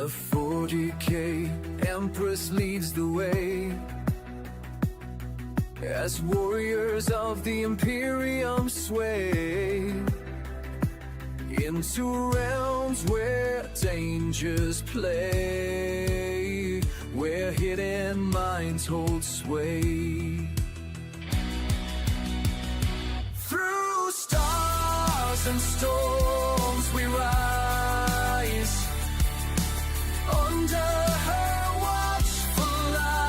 The 40K Empress leads the way as warriors of the imperium sway into realms where dangers play, where hidden minds hold sway. Through stars and storms we rise, under her watchful eyes.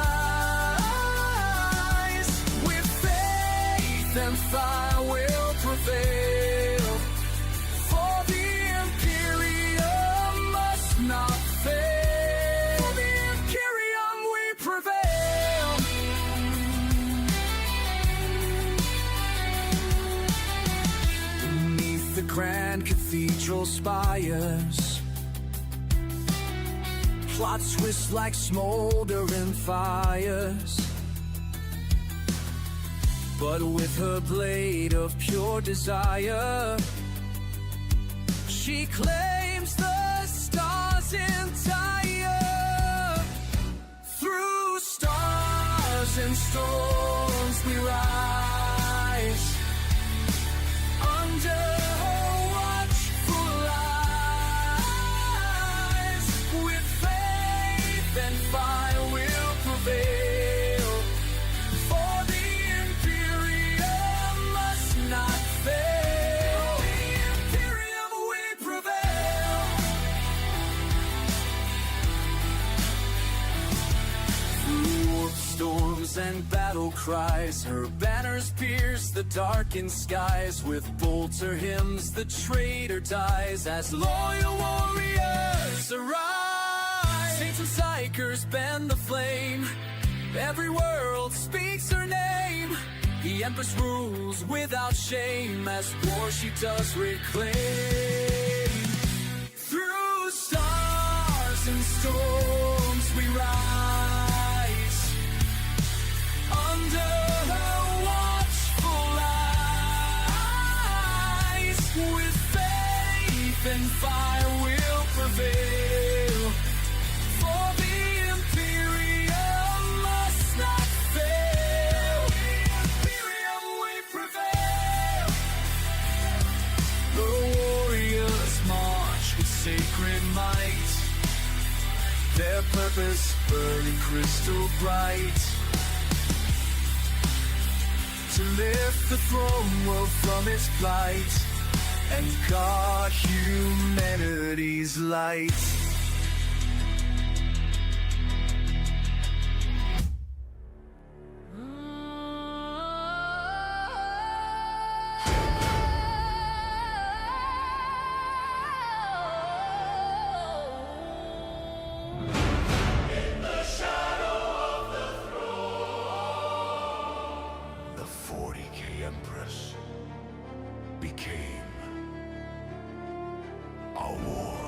With faith and fire will prevail, for the imperium must not fail. For the imperium we prevail. Beneath the grand cathedral spires, plots twist like smoldering fires, but with her blade of pure desire, she claims the stars entire. Through stars and storms we rise, under her watchful eyes. With faith and fire will prevail, for the imperium must not fail. The imperium we prevail. Through storms and battle cries, her banners pierce the darkened skies. With bolter hymns the traitor dies, as loyal warriors arise. Saints and psychers bend the flame, every world speaks her name. The Empress rules without shame, as war she does reclaim. Through stars and storms we rise, under her watchful eyes. With faith and fire will prevail, for the imperium must not fail. The imperium we prevail. The warriors march with sacred might, their purpose burning crystal bright, to lift the throne world from its plight and guard humanity's light. The 40K Empress became a war.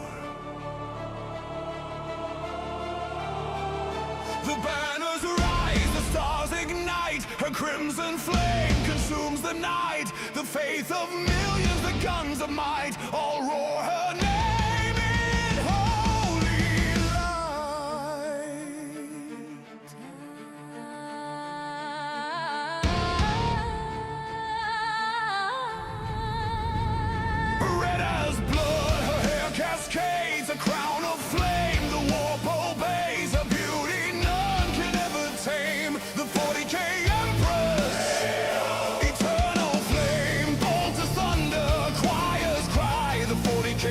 The banners rise, the stars ignite, her crimson flame consumes the night. The faith of millions, the guns of might, all roar her name in holy light. Red as blood, her hair cascades, a crown of flame, the warp obeys, a beauty none can ever tame. The 40K Empress, eternal flame, bolt to thunder, choirs cry. The 40K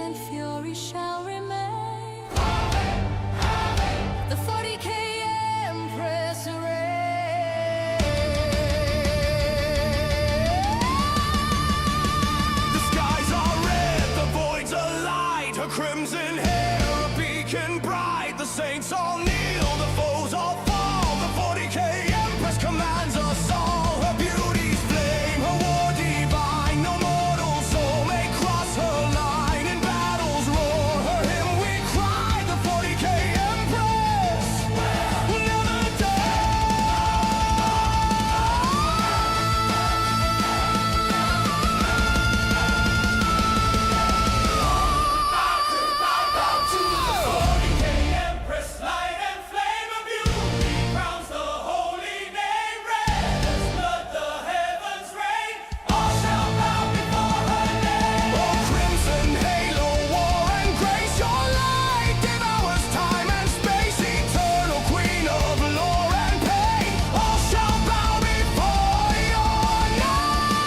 and fury shall remain. The 40K Empress reigns. The skies are red, the voids are light. Her crimson hair a beacon bright. The saints all kneel, the foes all fall. The 40K Empress commands us all. Her beauty's flame, her war divine. No mortal soul may cross her line. In battles roar, her hymn we cry. The 40K Empress will never Empress, light and flame of beauty, crowns the holy name. Red as blood, the heavens reign. All shall bow before her name. oh, crimson halo, war and grace, your light devours time and space. Eternal queen of lore and pain, all shall bow before your name.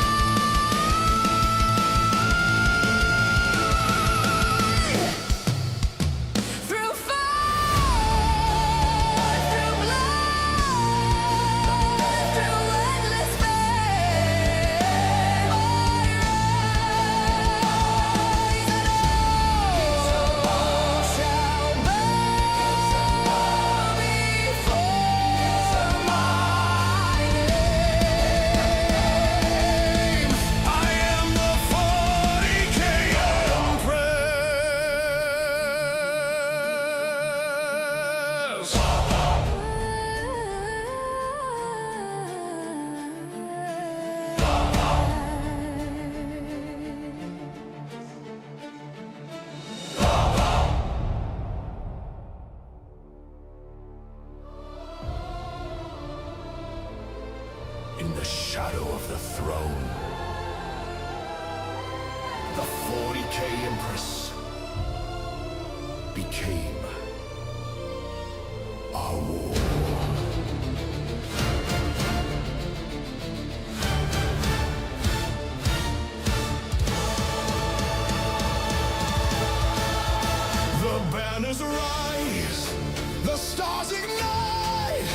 Through fire, through blood, through endless pain, I rise and all shall bow before my name. I am the 40K Empress. In the shadow of the throne, the 40K Empress became our war. The banners rise, the stars ignite,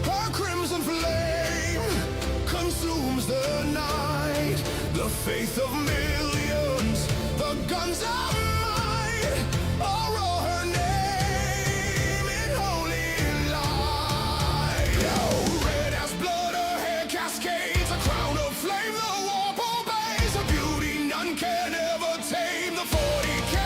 her crimson flame consumes the night. The faith of millions, the guns of might, all roar her name in holy light. Oh, red as blood, her hair cascades, a crown of flame, the warp obeys. Her beauty none can ever tame. The 40K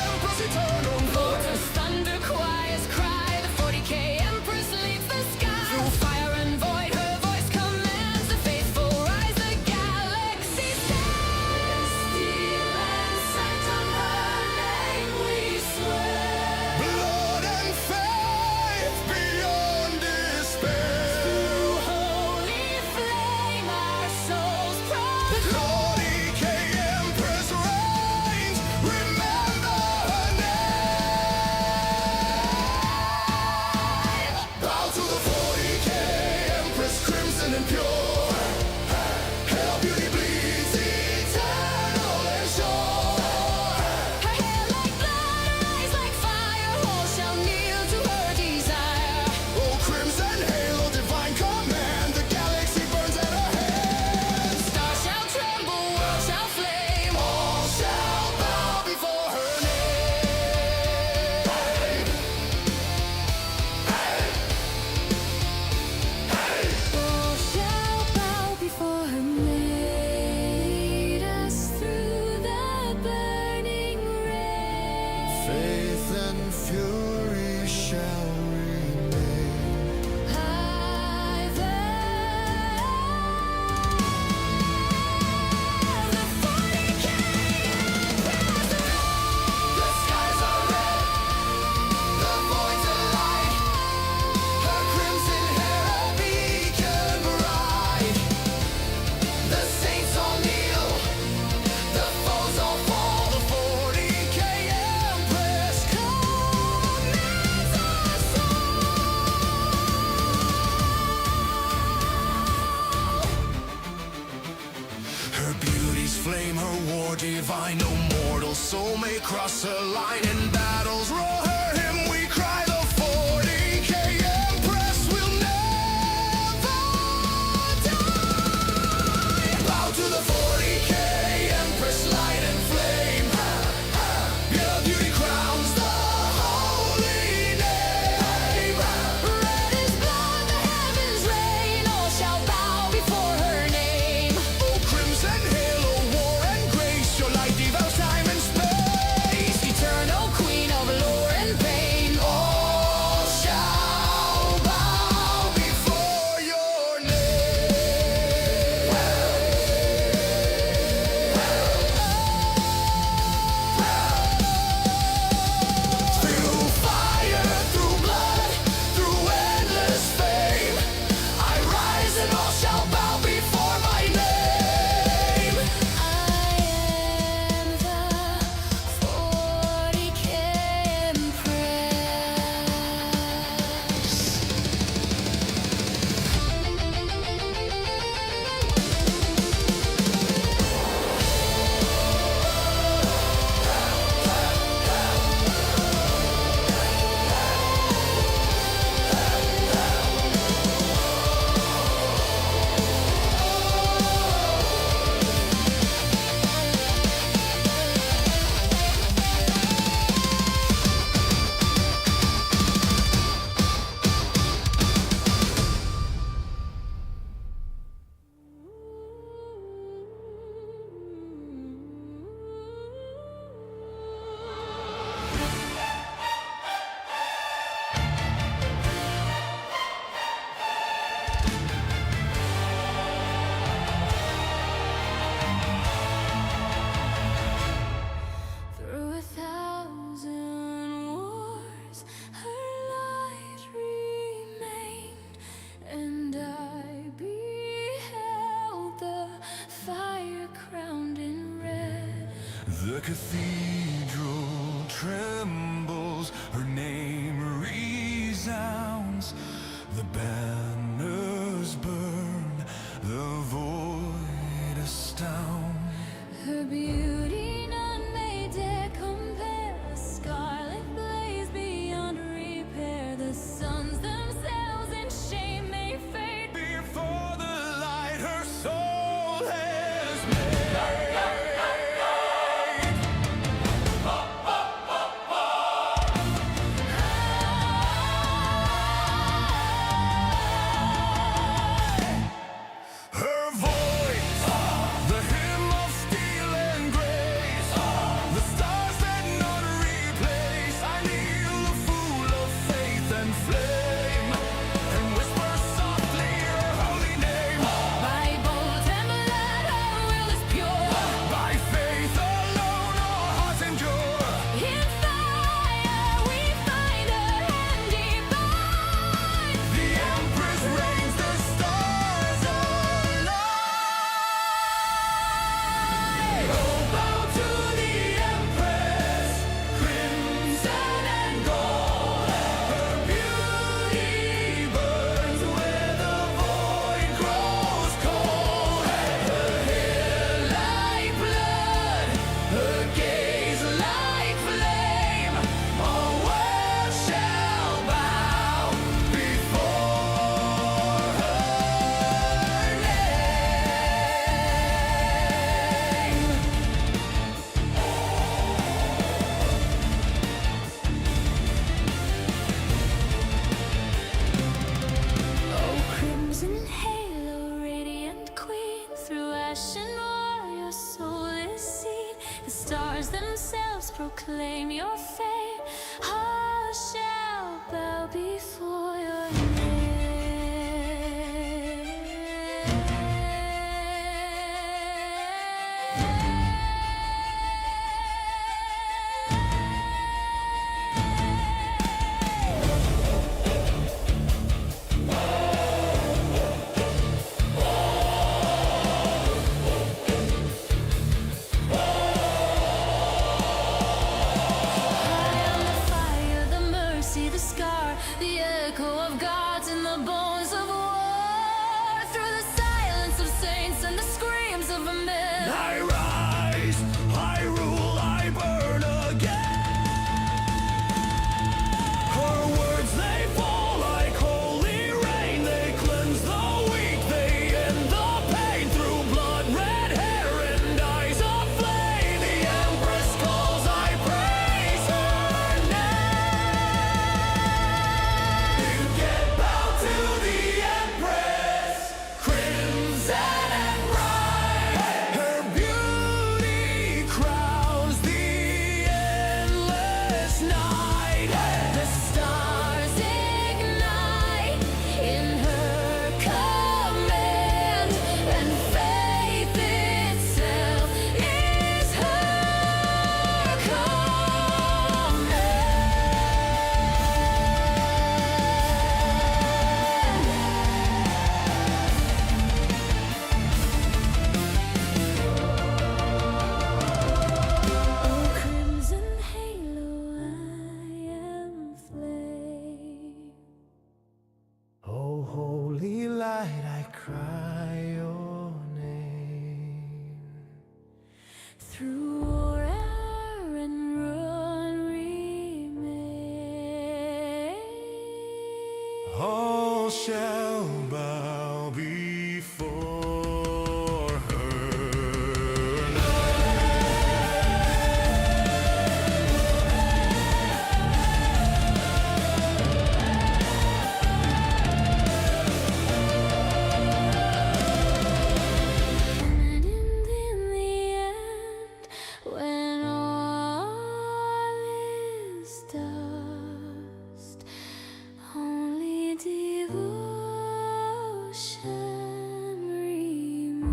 Empress eternal. Fortress thunder choirs cry, the 40K Empress leads the sky. Through fire and void, her voice commands. The faithful rise, the galaxy stands. Steel and sight on her name we swear. Blood and faith beyond despair. Through holy flame our souls The protect. 40K Empress flame, her war divine. No mortal soul may cross her line. In battles roar her hymn, we cry. The 40K Empress will never die. Bow to the 40K Empress, light and flame. Pure beauty crowns the holy name. Red is blood, the heavens reign. All shall bow before her name. Oh, crimson halo, war and grace, your light devours time and space. Eternal queen of lore and pain. All shall bow before your name. Through fire, through blood, through endless fame, I rise and all shall bow before my name. I am the 40K Empress. Through 1,000 wars, her light remained, and I beheld the fire crowned in red. The cathedral trembles, her name resounds. The banners burn, the void astound. Her beauty none may dare compare. The scarlet blaze beyond repair. The suns themselves in shame may fade. Before the light her soul has made. Her voice, the hymn of steel and grace, the stars that none replace. I kneel a fool of faith and flame, and whisper softly her holy name. By bolt and blood, her will is pure. By faith alone our hearts endure. In fire we find her hand divine. The Empress reigns, the stars align. Oh, bow to the Empress, crimson and gold. Her beauty burns where the void grows cold. Her hair like blood, her gaze like flame. All world shall bow before her name. Oh, crimson halo, radiant queen, through ash and war your soul is seen. The stars themselves proclaim your fate. All shall bow before your I am the fire Through war and ruin remain. All shall bow before her. And in the end, when all is dust, only devotion remains.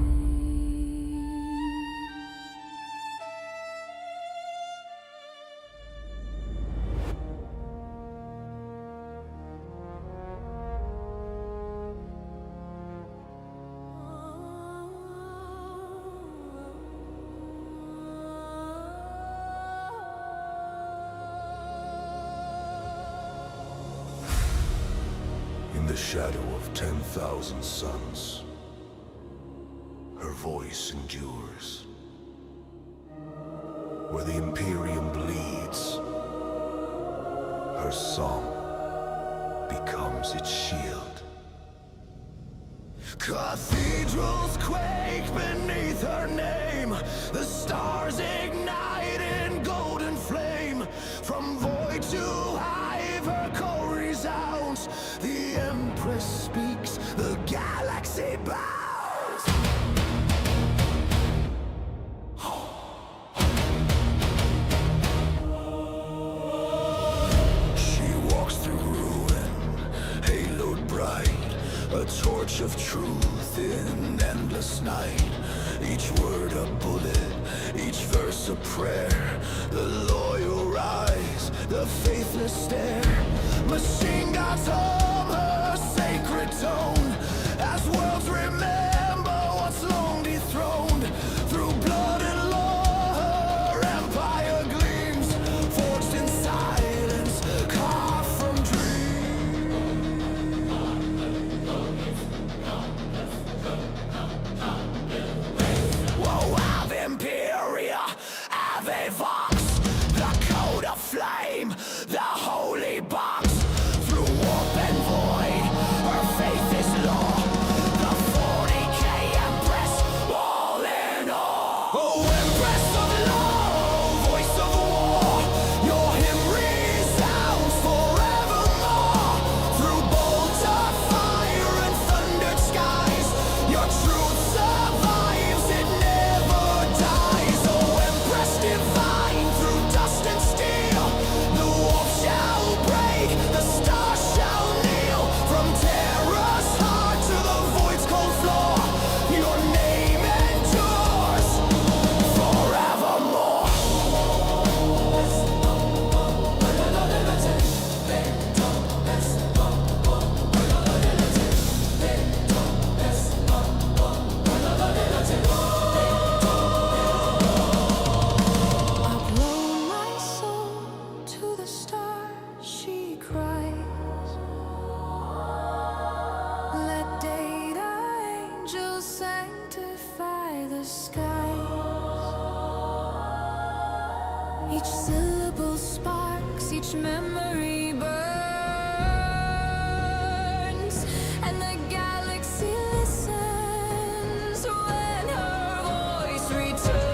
In the shadow of 10,000 suns, her voice endures. Where the imperium bleeds, her song becomes its shield. Cathedrals quake beneath her name. The stars ignite in golden flame. From void to hive, her call resounds. The Empress speaks, the galaxy bows. She walks through ruin, haloed bright, a torch of truth in endless night. Each word a bullet, each verse a prayer. The loyal rise, the faithless stare. Machine guns hum her sacred tone as worlds remember what's long dethroned. Through blood and law, her empire gleams, forged in silence, carved from dreams. Whoa, Ave Imperia, Ave Vox, the code of flame, the holy box. Through warp and void, her faith is law. The 40K Empress, all in all. Oh, Empress of law, voice of war, your hymn resounds forevermore. Through bolts of fire and thundered skies, your truth survives, it never dies. Oh, Empress divine, through dust and steel, the wolf shall break, the star shall kneel. From terror's heart to the void's cold floor, your name endures forevermore. I blow my soul to the stars, she cries. Let data angels sanctify the skies. Each syllable sparks, each memory burns, and the galaxy listens when her voice returns.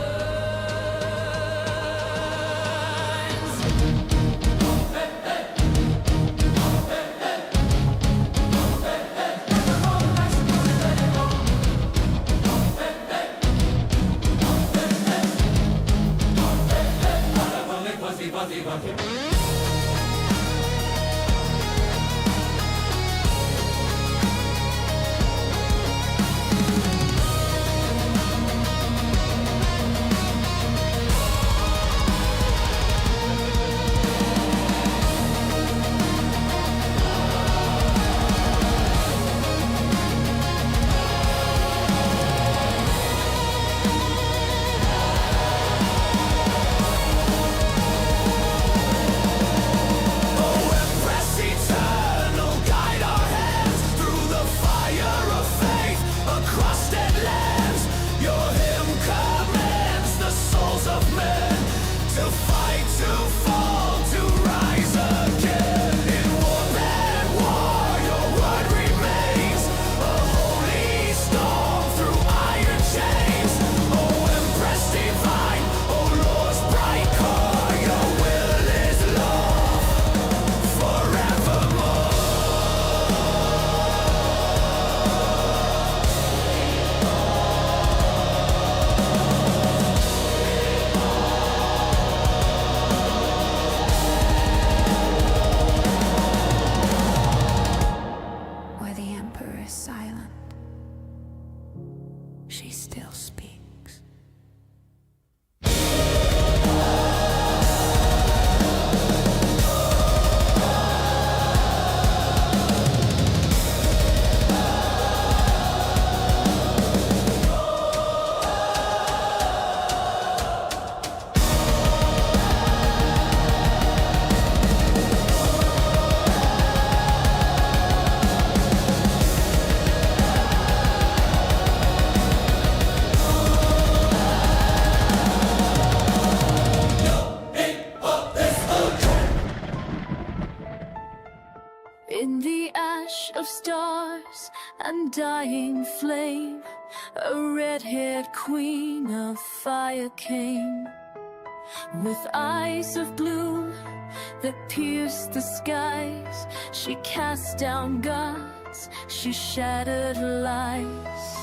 undying flame, a red-haired queen of fire came. With eyes of blue that pierced the skies, she cast down gods, she shattered lies.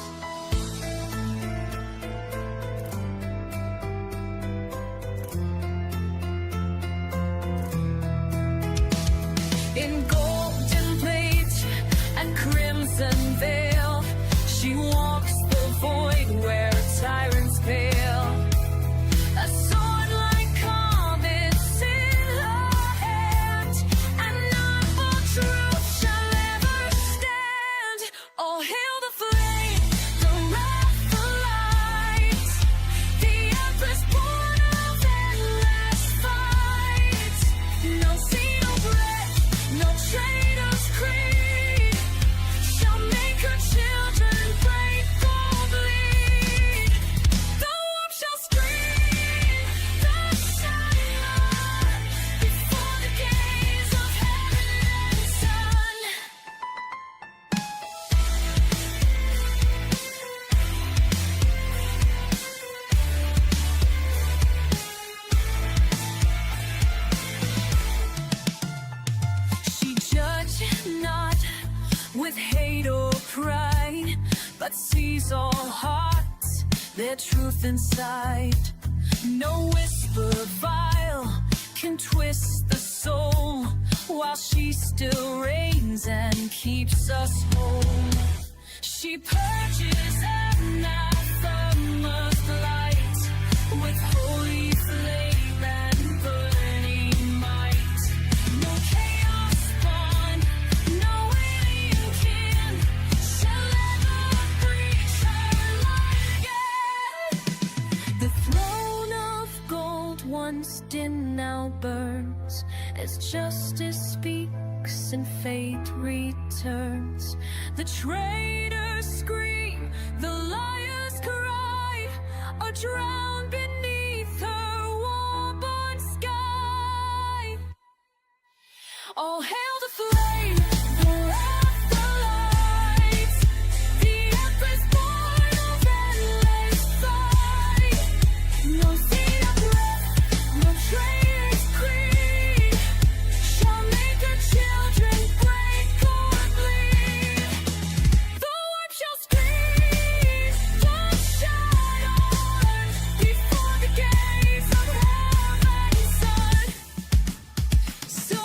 In golden plate and crimson veil, she walks the void where tyrants pale. A sword like comets in her hand, and none but truth shall ever stand. All hail the flame, the wrath, the light, the empress born of endless fight. No seed, no bread, no traitor's creed shall make her children break or bleed. The warp shall scream, the shine before the gaze of heaven and sun. She judged not with hate or pride, but sees all hearts, their truth inside. No whisper vile can twist the soul, while she still reigns and keeps us whole. She purges anathemas light with holy flame and burning might. No chaos spawn, no alien kin shall ever breach her light again. The throne of gold, once dim, now burns as justice speaks and fate returns. The traitors scream, the liars cry, are drowned beneath her war-born sky. All hail the flame, the wrath, the light, the empress born of endless fight. No seed of breath, no traitor's creed shall make her children break or bleed. The warp shall scream, the shine on before the gaze of heaven's sun. So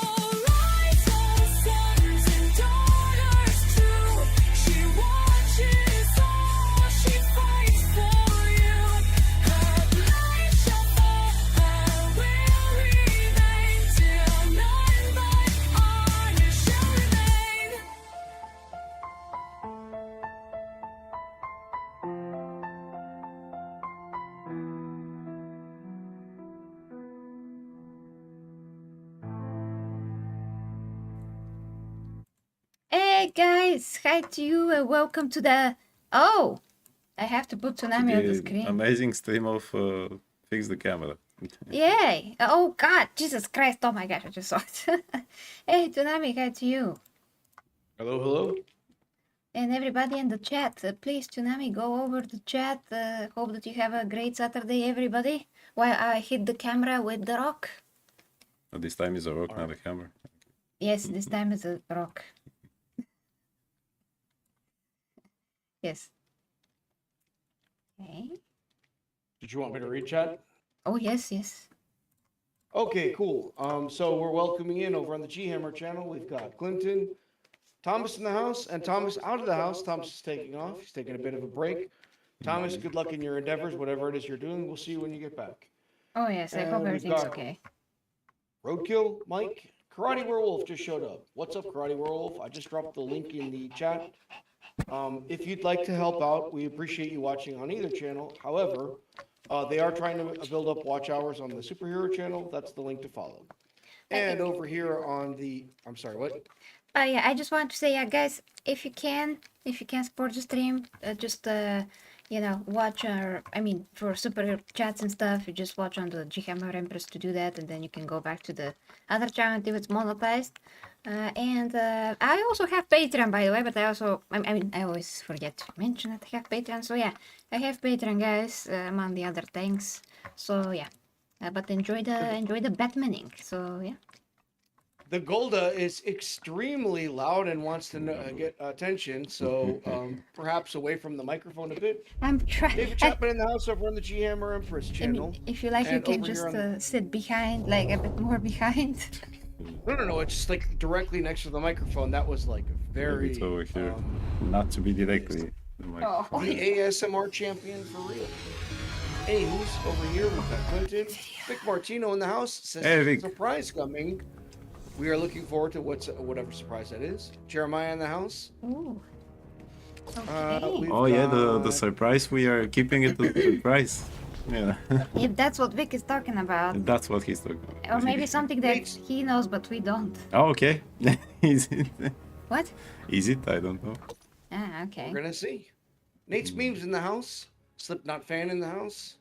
rise, O sons and daughters true. She watches all, she fights for you. Her blade shall fall, her will remain till none but honor shall remain. Hey guys, hi to you. Welcome to the. Oh, I have to put Tsunami on the screen. Amazing stream of Fix the Camera. Yay! Oh God, Jesus Christ! Oh my gosh, I just saw it. Hey Tsunami, hi to you. Hello, hello. And everybody in the chat, please Tsunami, go over the chat. Hope that you have a great Saturday, everybody. While I hit the camera with the rock. Oh, this time is a rock, not a camera. Yes, this time is a rock. Yes. Okay. Did you want me to read chat? Oh yes, yes. Okay, cool. So we're welcoming in over on the G Hammer channel. We've got Clinton, Thomas in the house, and Thomas out of the house. Thomas is taking off. He's taking a bit of a break. Thomas, good luck in your endeavors, whatever it is you're doing. We'll see you when you get back. Oh yes, I And hope we've everything's got- okay. Roadkill, Mike, Karate Werewolf just showed up. What's up, Karate Werewolf? I just dropped the link in the chat. If you'd like to help out, we appreciate you watching on either channel. However, they are trying to build up watch hours on the superhero channel. That's the link to follow. And over here on the, I'm sorry, what? Yeah, I just want to say, guys, if you can support the stream, just you know, watch our, I mean, for super chats and stuff, you just watch on the Ghammer Empress to do that, and then you can go back to the other channel if it's monetized. And I also have Patreon, by the way, but I mean, I always forget to mention that I have Patreon. So yeah, I have Patreon, guys, among the other things. So yeah, but enjoy the Batmaning. So yeah. The Golda is extremely loud and wants to get attention, so perhaps away from the microphone a bit. I'm trying. David Chapman in the house over on the G Hammer Empress I channel. mean, if you like, you and can over just here on sit behind, like a bit more behind. No, it's just like directly next to the microphone. That was like very. It's over here. Not to be directly. The mic. Oh. The ASMR champion for real. Anyways, over here we've got Clinton. Vic Martino in the house says Hey, Vic. surprise coming. We are looking forward to whatever surprise that is. Jeremiah in the house. Ooh. Okay. We've Oh yeah, the got- surprise. We are keeping it a surprise. Yeah, If that's what Vic is talking about. that's what he's talking Or about. maybe something that Nate's- he knows but we don't. Oh, okay. Is it? What? Is it? I don't know. Ah, okay. We're gonna see. Nate's memes in the house. Slipknot fan in the house.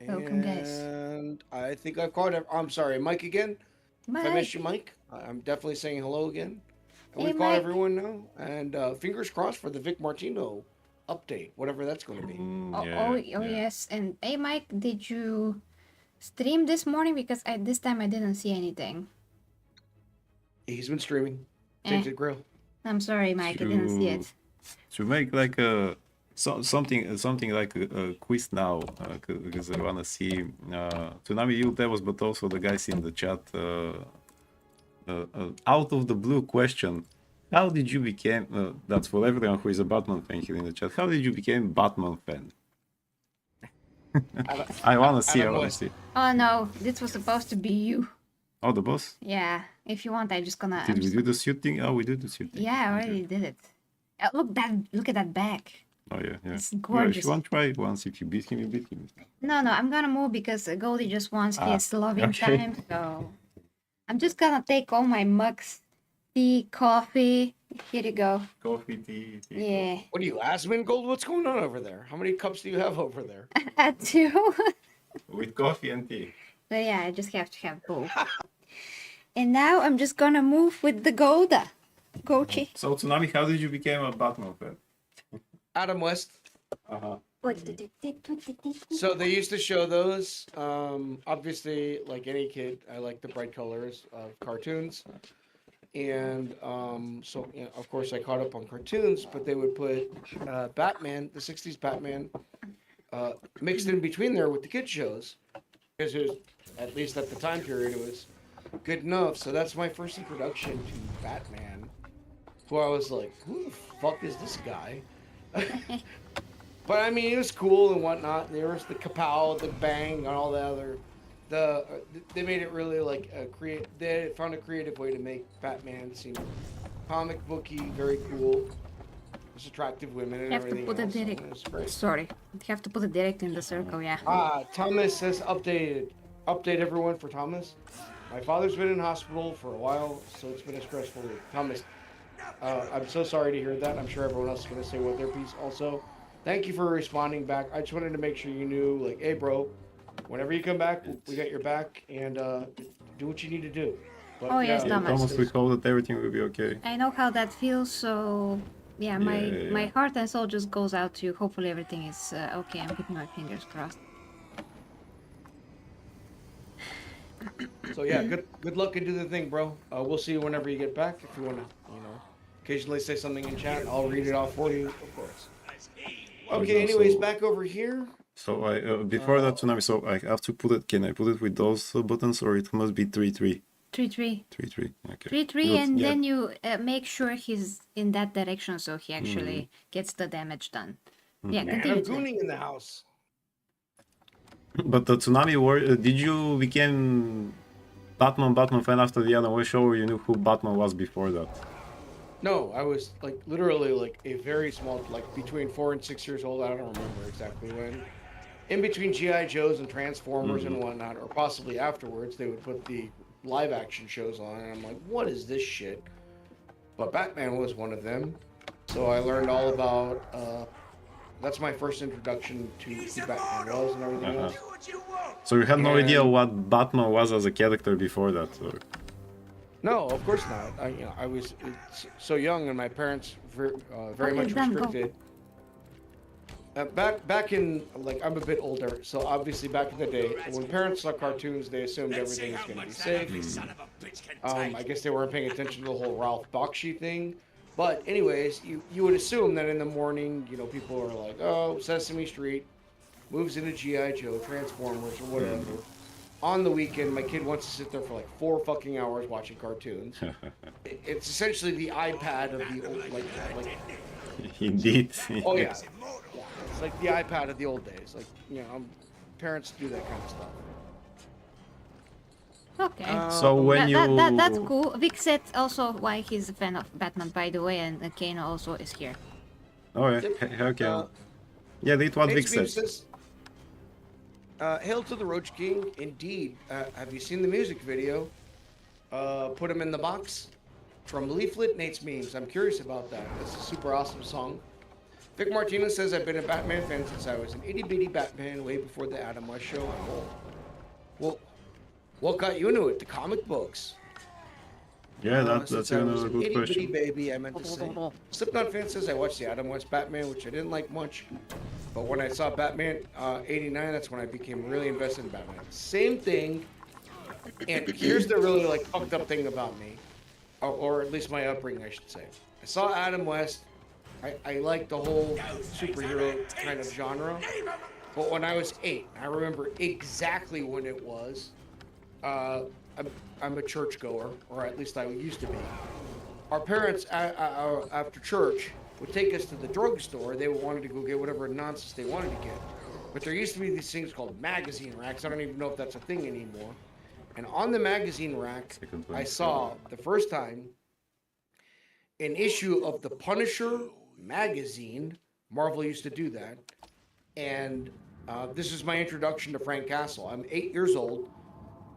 Welcome, guys. And I think I've caught. I'm sorry, Mike again. If I missed Mike. you, Mike, I'm definitely saying hello again. And Hey, we've caught Mike. everyone now. And fingers crossed for the Vic Martino update, whatever that's going to be. Oh, Yeah, oh, yeah. yes. And hey, Mike, did you stream this morning? Because this time I didn't see anything. He's been streaming. Eh. Tainted Grill. I'm sorry, Mike, I didn't see it. To make like a something like a quiz now, because I wanna see Tsunami, you Devos, but also the guys in the chat. Out of the blue question: how did you become? That's for everyone who is a Batman fan here in the chat. How did you become Batman fan? I wanna see. I don't wanna know. see. Oh no, this was supposed to be you. Oh, the boss. Yeah, if you want, I'm just gonna. Did we do the suit thing? Oh, we did the suit thing. Yeah, I already did it. Look at that back. Oh yeah, yeah. It's Yeah, if gorgeous. you want to try it once, if you beat him, you beat him. No, I'm gonna move because Goldie just wants his loving okay. time. So I'm just gonna take all my mugs, tea, coffee. Here you go. Coffee, tea. Yeah, What are you, Asmin Gold? What's going on over there? How many cups do you have over there? at two. With coffee and tea. So yeah, I just have to have both. And now I'm just gonna move with the Golda. Gochi. So Tsunami, how did you become a Batman fan? Adam West. Uh-huh. So they used to show those. Obviously, like any kid, I like the bright colors of cartoons. And so, you know, of course, I caught up on cartoons, but they would put Batman, the 60s Batman, mixed in between there with the kid shows. Because it was, at least at the time period, it was good enough. So that's my first introduction to Batman, who I was like, who the fuck is this guy? But I mean, it was cool and whatnot. There was the kapow, the bang, and all the other. They made it really like They found a creative way to make Batman seem comic booky, very cool. There's attractive women and You have to everything put it else. direct. It was great. Sorry, you have to put it direct in the circle. Yeah. Thomas says updated. Update everyone for Thomas. My father's been in hospital for a while, so it's been a stressful week. Thomas, I'm so sorry to hear that. I'm sure everyone else is going to say what their piece also. Thank you for responding back. I just wanted to make sure you knew, like, hey, bro, whenever you come back, we got your back, and do what you need to do. But, Oh, yes, Yeah, Thomas. Thomas, we hope that everything will be okay. I know how that feels. So yeah, my Yeah. heart and soul just goes out to you. Hopefully everything is okay. I'm keeping my fingers crossed. So yeah, good luck and do the thing, bro. We'll see you whenever you get back. If you want to, occasionally say something in chat, I'll read it off for you, of course. Okay, anyways, back over here. So I before that Tsunami, so I have to put it. Can I put it with those buttons, or it must be 3-3? 3-3. 3-3. Okay. 3-3, Good, and yeah. then you make sure he's in that direction so he actually gets the damage done. Yeah, Man, continue. I'm to- gooning in the house. But the Tsunami war, did you become Batman fan after the Adam West show, or you knew who Batman was before that? No, I was like literally like a very small, like between 4 and 6 years old. I don't remember exactly when. In between GI Joes and Transformers and whatnot, or possibly afterwards, they would put the live action shows on, and I'm like, what is this shit? But Batman was one of them, so I learned all about That's my first introduction to who Batman was and everything else. So you had no idea And- what Batman was as a character before that? Or... No, of course not. I was so young, and my parents very Okay, much then go. restricted. Back in, like, I'm a bit older, so obviously back in the day, when parents saw cartoons, they assumed everything was going to be safe. I guess they weren't paying attention to the whole Ralph Bakshi thing. But anyways, you would assume that in the morning, you know, people are like, oh, Sesame Street moves into G.I. Joe, Transformers, or whatever. On the weekend, my kid wants to sit there for like 4 fucking hours watching cartoons. It's essentially the iPad of the old, like Indeed. oh yeah. It's like the iPad of the old days. Like, you know, parents do that kind of stuff. Okay. So when you... That's cool. Vic said also why he's a fan of Batman, by the way, and Kane also is here. Oh, yeah. Okay. Yeah, that's what Vic said. Says, Hail to the Roach King. Indeed. Have you seen the music video? Put him in the box. From Leaflet, Nate's Memes. I'm curious about that. That's a super awesome song. Vic Martinez says, I've been a Batman fan since I was an itty-bitty Batman way before the Adam West show. Well, what got you into it? The comic books. Yeah, that's Since I was another an good itty-bitty question. baby, I meant to say. Slipknot fan says, I watched the Adam West Batman, which I didn't like much. But when I saw Batman 89, that's when I became really invested in Batman. Same thing. And here's the really, like, fucked up thing about me. Or at least my upbringing, I should say. I saw Adam West. I liked the whole superhero kind of genre. But when I was 8, I remember exactly when it was. I'm a churchgoer, or at least I used to be. Our parents, after church, would take us to the drugstore. They wanted to go get whatever nonsense they wanted to get. But there used to be these things called magazine racks. I don't even know if that's a thing anymore. And on the magazine rack, I saw the first time an issue of the Punisher magazine. Marvel used to do that. And this is my introduction to Frank Castle. I'm 8 years old.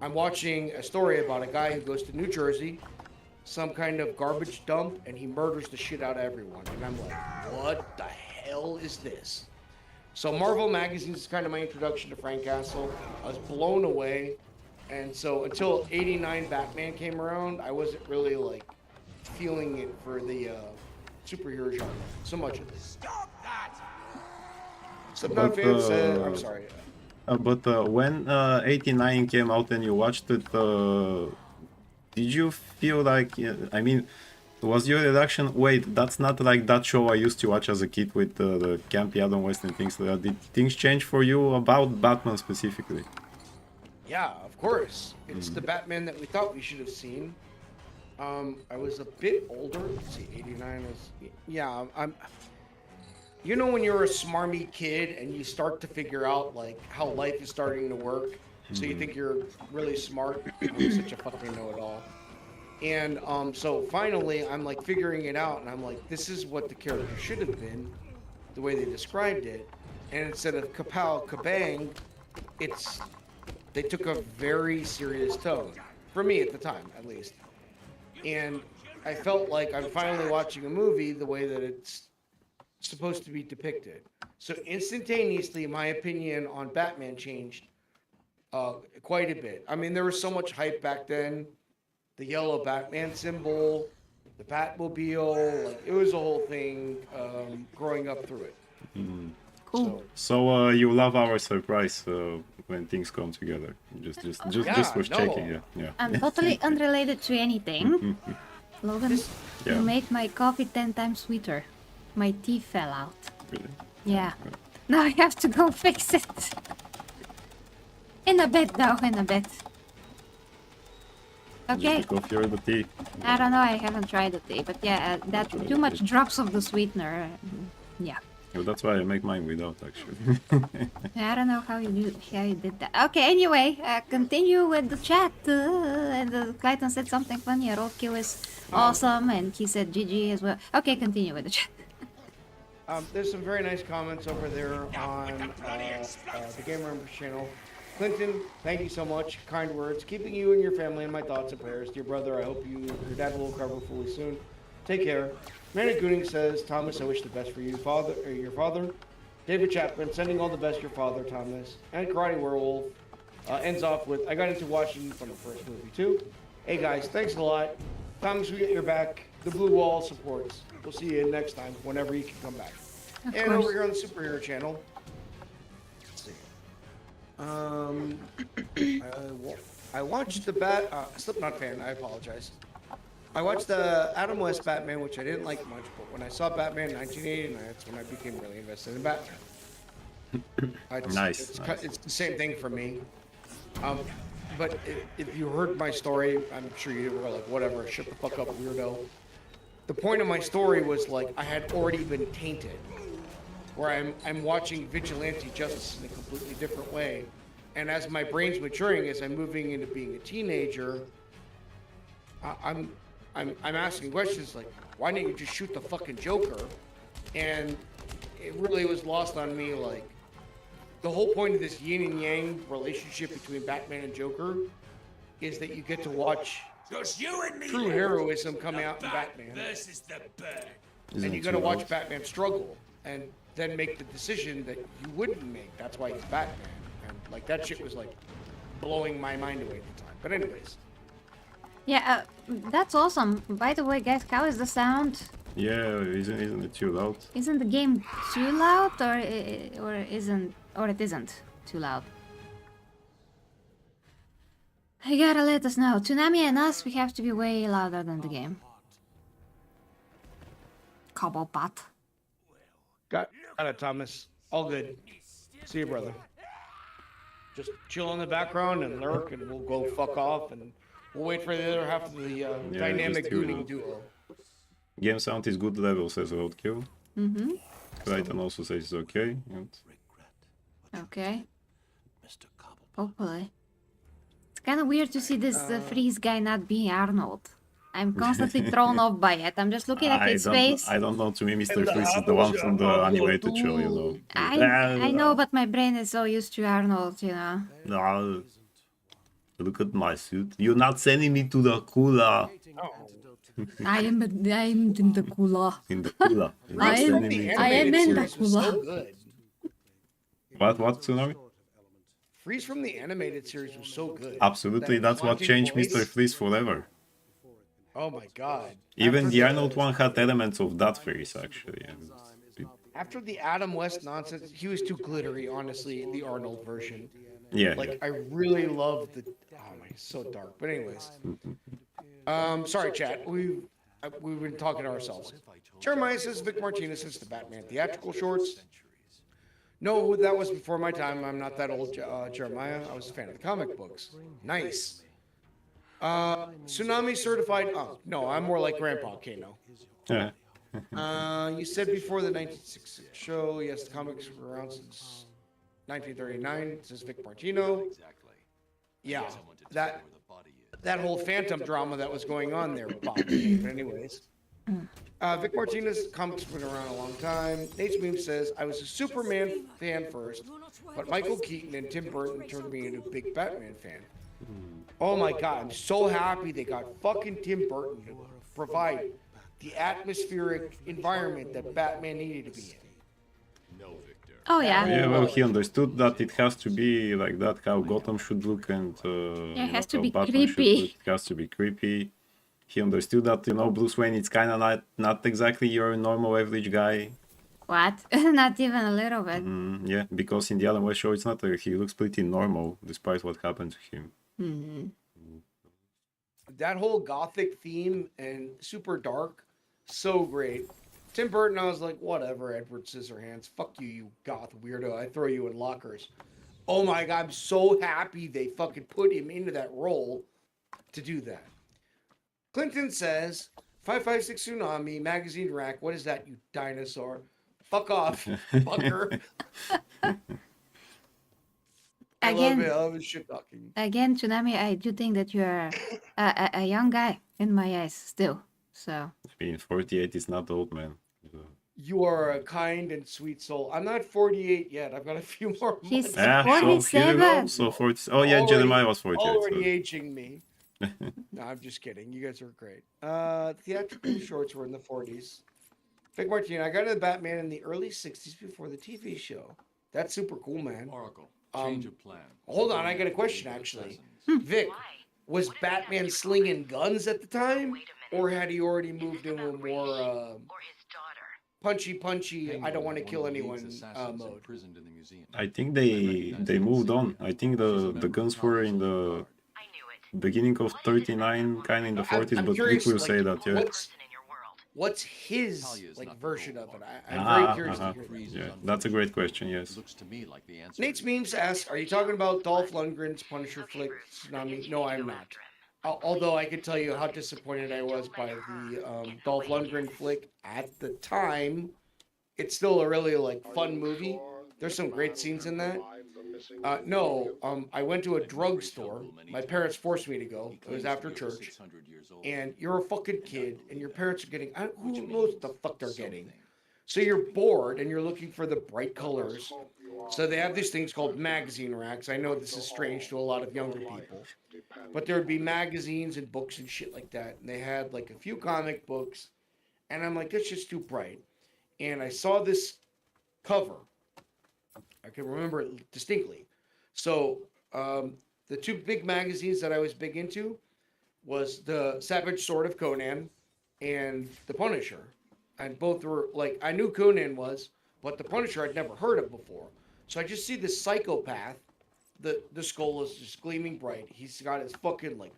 I'm watching a story about a guy who goes to New Jersey, some kind of garbage dump, and he murders the shit out of everyone. And I'm like, what the hell is this? So Marvel magazine is kind of my introduction to Frank Castle. I was blown away. And so until 89 Batman came around, I wasn't really like feeling it for the superhero genre so much of this. Stop that! Slipknot fans said, I'm sorry. But when 89 came out and you watched it, did you feel like, I mean, was your reaction, wait, that's not like that show I used to watch as a kid with the campy Adam West and things like that. Did things change for you about Batman specifically? Yeah, of course. It's the Batman that we thought we should have seen. I was a bit older. Let's see, 89 is... Yeah, I'm... You know when you're a smarmy kid and you start to figure out, like, how life is starting to work? So you think you're really smart? I'm such a fucking know-it-all. And so finally, I'm, like, figuring it out, and I'm like, this is what the character should have been, the way they described it. And instead of kapow, kabang, it's... They took a very serious tone. For me at the time, at least. And I felt like I'm finally watching a movie the way that it's supposed to be depicted. So instantaneously, my opinion on Batman changed quite a bit. I mean, there was so much hype back then. The yellow Batman symbol, the Batmobile, like, it was a whole thing growing up through it. Cool. So you love our surprise when things come together. Just was checking, yeah. I'm totally unrelated to anything. Logan, Yeah. you made my coffee 10 times sweeter. My tea fell out. Really? Yeah. Now I have to go fix it. In a bit, though, in a bit. Okay. Just the coffee or the tea? I don't know, I haven't tried the tea, but yeah, that too much drops of the sweetener. Yeah. Well, that's why I make mine without, actually. I don't know how you did that. Okay, anyway, continue with the chat. And Clayton said something funny. Roadkill is awesome, and he said GG as well. Okay, continue with the chat. There's some very nice comments over there on the Gamer Members channel. Clinton, thank you so much. Kind words. Keeping you and your family in my thoughts and prayers. Dear brother, I hope your dad will recover fully soon. Take care. Manny Gooning says, Thomas, I wish the best for you, your father. David Chapman, sending all the best, your father, Thomas. And Karate Werewolf ends off with, I got into watching from the first movie, too. Hey, guys, thanks a lot. Thomas, we get your back. The Blue Wall supports. We'll see you next time, whenever you can come back. Of And course. over here on the Superhero channel, let's see. I watched the Slipknot fan, I apologize. I watched the Adam West Batman, which I didn't like much, but when I saw Batman in 1989, that's when I became really invested in Batman. Nice. It's the same thing for me. But if you heard my story, I'm sure you were like, whatever, shut the fuck up, weirdo. The point of my story was like, I had already been tainted, where I'm watching vigilante justice in a completely different way. And as my brain's maturing, as I'm moving into being a teenager, I'm asking questions like, why didn't you just shoot the fucking Joker? And it really was lost on me, like, the whole point of this yin and yang relationship between Batman and Joker is that you get to watch Just you and me. true heroism come out in Batman. Versus the bird. And you gotta watch Batman struggle and then make the decision that you wouldn't make. That's why he's Batman. And like that shit was like blowing my mind away at the time. But anyways, Yeah, that's awesome. By the way, guys, how is the sound? Yeah, isn't it too loud? Isn't the game too loud, or it isn't too loud? You gotta let us know. Tsunami and us, we have to be way louder than the game. Cobblepot. got it, Thomas. All good. See you, brother. Just chill in the background and lurk, and we'll go fuck off, and we'll wait for the other half of the dynamic just do gooning it. duo. Game sound is good level, says Roadkill. Mm-hmm. Crichton also says it's okay. And Okay. Hopefully. It's kind of weird to see this freeze guy not being Arnold. I'm constantly thrown off by it. I'm just looking at his face. I don't know, to me Mr. Freeze is the one from the animated show, you know. I know, but my brain is so used to Arnold, you know. No, look at my suit. You're not sending me to the cooler. I'm in the cooler. In the cooler. You're not I am- sending me- I am in the series was so cooler. good. What, Tsunami? Freeze from the animated series was so good. Absolutely, That that's what haunting changed voice. Mr. Freeze forever. Oh my god. Even After the Arnold one had elements of that face, actually. And After the Adam West nonsense, he was too glittery, honestly, in the Arnold version. yeah, Like, I really love the. Oh my, it's so dark. But anyways, sorry, chat. We've been talking to ourselves. Jeremiah says Vic Martinez since the Batman theatrical shorts. No, that was before my time. I'm not that old, Jeremiah. I was a fan of the comic books. Nice. Tsunami certified. Oh no, I'm more like Grandpa Kano. yeah. You said before the 1966 show, yes, the comics were around since 1939, says Vic Martino. Yeah, that whole Phantom drama that was going on there bothered me. But anyways, Vic Martinez comics have been around a long time. Nate's Meme says, I was a Superman fan first, but Michael Keaton and Tim Burton turned me into a big Batman fan. Oh my god, I'm so happy they got fucking Tim Burton to provide the atmospheric environment that Batman needed to be in. Oh yeah. Yeah, well, he understood that it has to be like that, how Gotham should look, and Yeah, it has to how be Batman should creepy. look. It has to be creepy. He understood that, Bruce Wayne, it's kind of not exactly your normal average guy. What? Not even a little bit. Yeah, because in the Alan West show, it's not. He looks pretty normal despite what happened to him. That whole gothic theme and super dark, so great. Tim Burton, I was like, whatever, Edward Scissorhands. Fuck you, you goth weirdo. I throw you in lockers. Oh my god, I'm so happy they fucking put him into that role to do that. Clinton says, 556 Tsunami, magazine rack. What is that, you dinosaur? Fuck off, fucker. I love it. I love his shit talking. Again, Tsunami, I do think that you're a young guy in my eyes still. So I mean, 48 is not old, man. You are a kind and sweet soul. I'm not 48 yet. I've got a few more He's months. Ah, so here we go. 47. So 40. Oh yeah, Already- Jeremiah was 48. Already so- aging me. No, I'm just kidding. You guys are great. Theatrical shorts were in the 40s. Vic Martin, I got into Batman in the early 60s before the TV show. That's super cool, man. Oracle, Um, change of plan. Hold on, I got a question actually. Vic, was Batman slinging guns at the time? Or had he already moved into a more punchy, I don't want to kill anyone mode? Imprisoned in the museum. I think they moved on. I think the guns were in the beginning of 39, kind of in the 40s, I'm but curious, Vic will like, say that, yeah. What's his Talia's like not the version role of it? model. I'm very curious uh-huh. to hear that. Yeah, that's a great question, yes. Looks to me like the answer. Nate's memes asks, "Are you talking about Dolph Lundgren's Punisher flick Tsunami?" No, I'm not. Although I can tell you how disappointed I was by the Dolph Lundgren flick at the time. It's still a really like fun movie. There's some great scenes in that. I went to a drugstore. My parents forced me to go. It was after church. And you're a fucking kid, and your parents are getting, who knows what the fuck they're getting. So you're bored, and you're looking for the bright colors. So they have these things called magazine racks. I know this is strange to a lot of younger people. But there would be magazines and books and shit like that. And they had like a few comic books. And I'm like, that's just too bright. And I saw this cover. I can remember it distinctly. So the two big magazines that I was big into was the Savage Sword of Conan and the Punisher. And both were like, I knew Conan was, but the Punisher I'd never heard of before. So I just see this psychopath. The skull is just gleaming bright. He's got his fucking like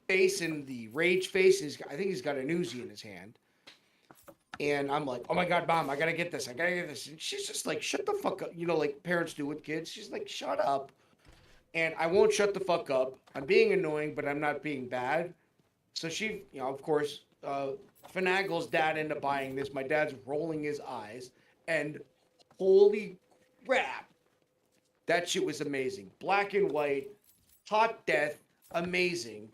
face in the rage face. I think he's got an Uzi in his hand. And I'm like, oh my God, Mom, I gotta get this. And she's just like, shut the fuck up. You know, like parents do with kids. She's like, shut up. And I won't shut the fuck up. I'm being annoying, but I'm not being bad. So she, you know, of course, finagles Dad into buying this. My dad's rolling his eyes. And holy crap, that shit was amazing. Black and white, hot death, amazing.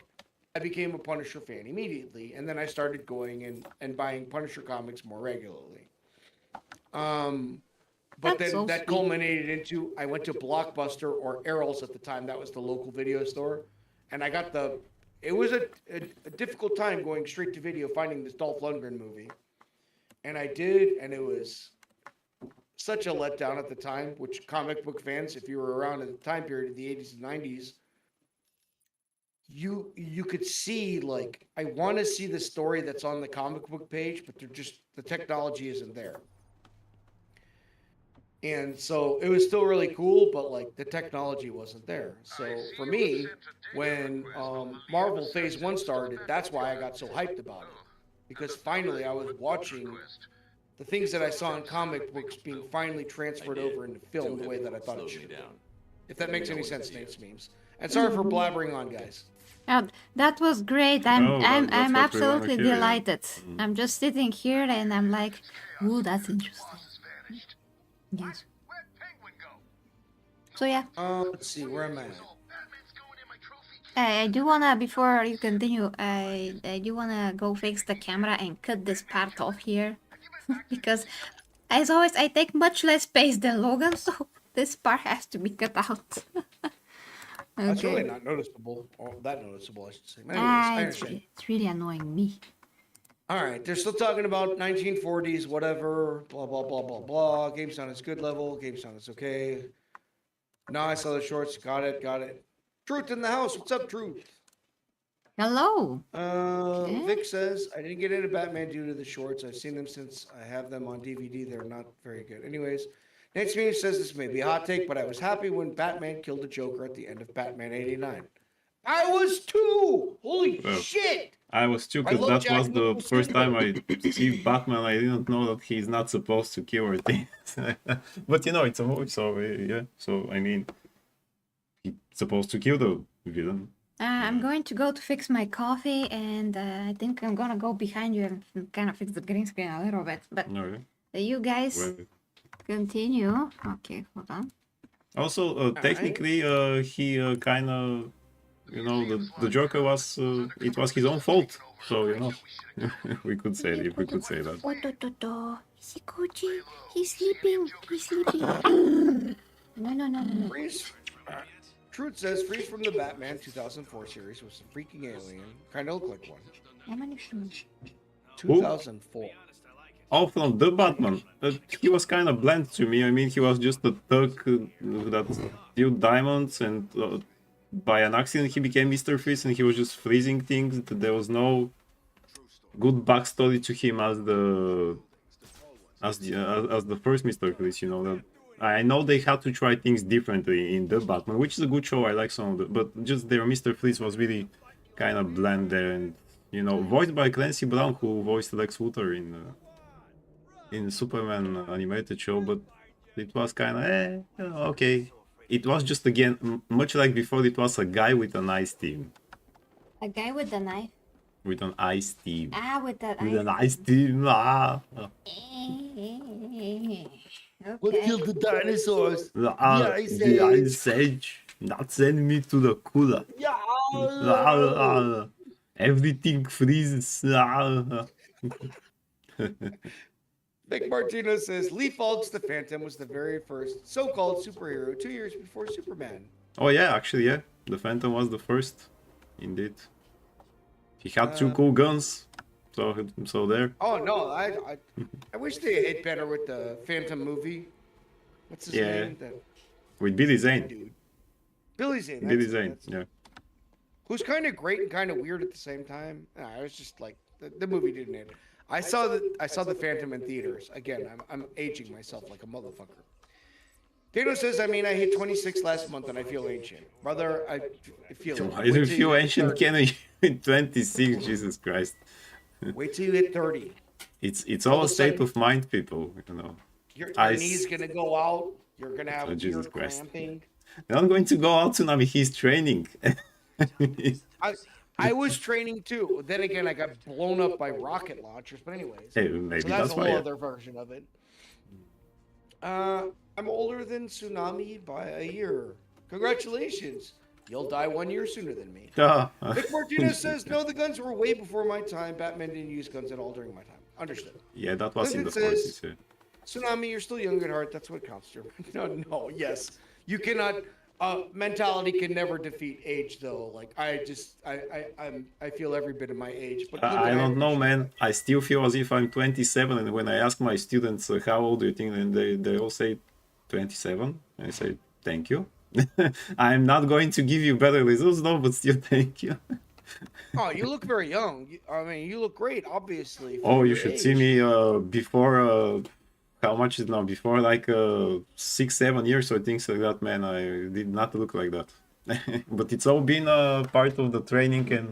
I became a Punisher fan immediately, and then I started going and buying Punisher comics more regularly. But then that culminated into, I went to Blockbuster or Errol's at the time. That was the local video store. And I got it was a difficult time going straight to video, finding this Dolph Lundgren movie. And I did, and it was such a letdown at the time, which comic book fans, if you were around in the time period of the 80s and 90s, you could see, like, I want to see the story that's on the comic book page, but the technology isn't there. And so it was still really cool, but like the technology wasn't there. So for me, when Marvel Phase 1 started, that's why I got so hyped about it. Because finally I was watching the things that I saw in comic books being finally transferred over into film the way that I thought it should. If that makes any sense, Nate's memes. And sorry for blabbering on, guys. That was great. I'm No, that's what we wanna absolutely hear, yeah. delighted. I'm just sitting here and I'm like, ooh, that's interesting. Yes. So yeah, Let's see, where am I at? I do wanna, before you continue, I do wanna go fix the camera and cut this part off here. Because, as always, I take much less space than Logan, so this part has to be cut out. That's really Okay. not noticeable. Or that noticeable, I should say. But anyways, I It's, understand. it's really annoying me. All right, they're still talking about 1940s, whatever, blah, blah, blah, blah, blah. Game sound is good level. Game sound is okay. No, I saw the shorts. Got it. Truth in the house. What's up, Truth? Hello. Vic says, I didn't get into Batman due to the shorts. I've seen them since I have them on DVD. They're not very good. Anyways, Nate Smith says this may be a hot take, but I was happy when Batman killed the Joker at the end of Batman 89. I was too! Holy Well, shit! I was too, I because love that was Jack the Nicholson. first time I see Batman. I didn't know that he's not supposed to kill or things. But you know, it's a movie, so yeah. So I mean, he's supposed to kill the villain. I'm going to go to fix my coffee, and I think I'm gonna go behind you and kind of fix the green screen a little bit. But No, yeah. you guys Well, continue. Okay, hold on. also, technically, he kind of, you know, the Joker was, it was his own fault. So you know, we could say if we could say that. Oh, is he Gucci? He's sleeping. No. Freeze. Truth says, Freeze from the Batman 2004 series was a freaking alien. Kind of looked like one. 2004. Oh, from the Batman. He was kind of bland to me. I mean, he was just a thug that steal diamonds, and by an accident he became Mr. Freeze, and he was just freezing things. There was no good backstory to him as the first Mr. Freeze. You know that. I know they had to try things differently in the Batman, which is a good show. I like some of it, but just their Mr. Freeze was really kind of bland there, and you know, voiced by Clancy Brown, who voiced Lex Luthor in Superman animated show, but it was kind of okay. It was just again much like before. It was a guy with an ice team, A guy with the knife. with an ice team, Ah, with that with an ice. ice team. Okay. the dinosaurs? The ice age. Not send me to the cooler. Everything freezes. Vic Martinez says Lee Falk's The Phantom was the very first so-called superhero 2 years before Superman. Oh yeah, actually yeah, the Phantom was the first, indeed. He had two cool guns, so there. Oh no, I wish they hit better with the Phantom movie. What's his Yeah. name? That With Billy Zane. dude. Billy Zane. Billy that's it, Zane, that's it. yeah. Who's kind of great and kind of weird at the same time. I was just like the movie didn't hit. I saw the Phantom in theaters. Again, I'm aging myself like a motherfucker. Dano says, I mean, I hit 26 last month and I feel ancient. Brother, I feel it. Why do you feel ancient, Kenny? 26, Jesus Christ. Wait till you hit 30. It's all a state of mind, people, you know. Your I knee's s- going to go out. You're going to have Oh, Jesus weird Christ. cramping. They're not going to go out, Tsunami, he's training. I was training too. Then again, I got blown up by rocket launchers. But anyways, Hey, maybe so that's that's a why. whole Yeah. other version of it. I'm older than Tsunami by a year. Congratulations. You'll die 1 year sooner than me. Ah, Vic Martinez says, no, the guns were way before my time. Batman didn't use guns at all during my time. Understood. yeah, that was in the Lincoln 40s. says- Yeah. Tsunami, you're still young at heart. That's what counts, Jeremy. No, yes. You cannot. Mentality can never defeat age, though. Like I feel every bit of my age. But look I at don't know, man. I still feel as if I'm 27, and when I ask my students how old do you think, and they all say 27. I say thank you. I'm not going to give you better results, though, but still thank you. Oh, you look very young. I mean, you look great, obviously. for Oh, you your should see age. me before. How much is it now? Before like 6-7 years or things like that, man. I did not look like that. But it's all been part of the training and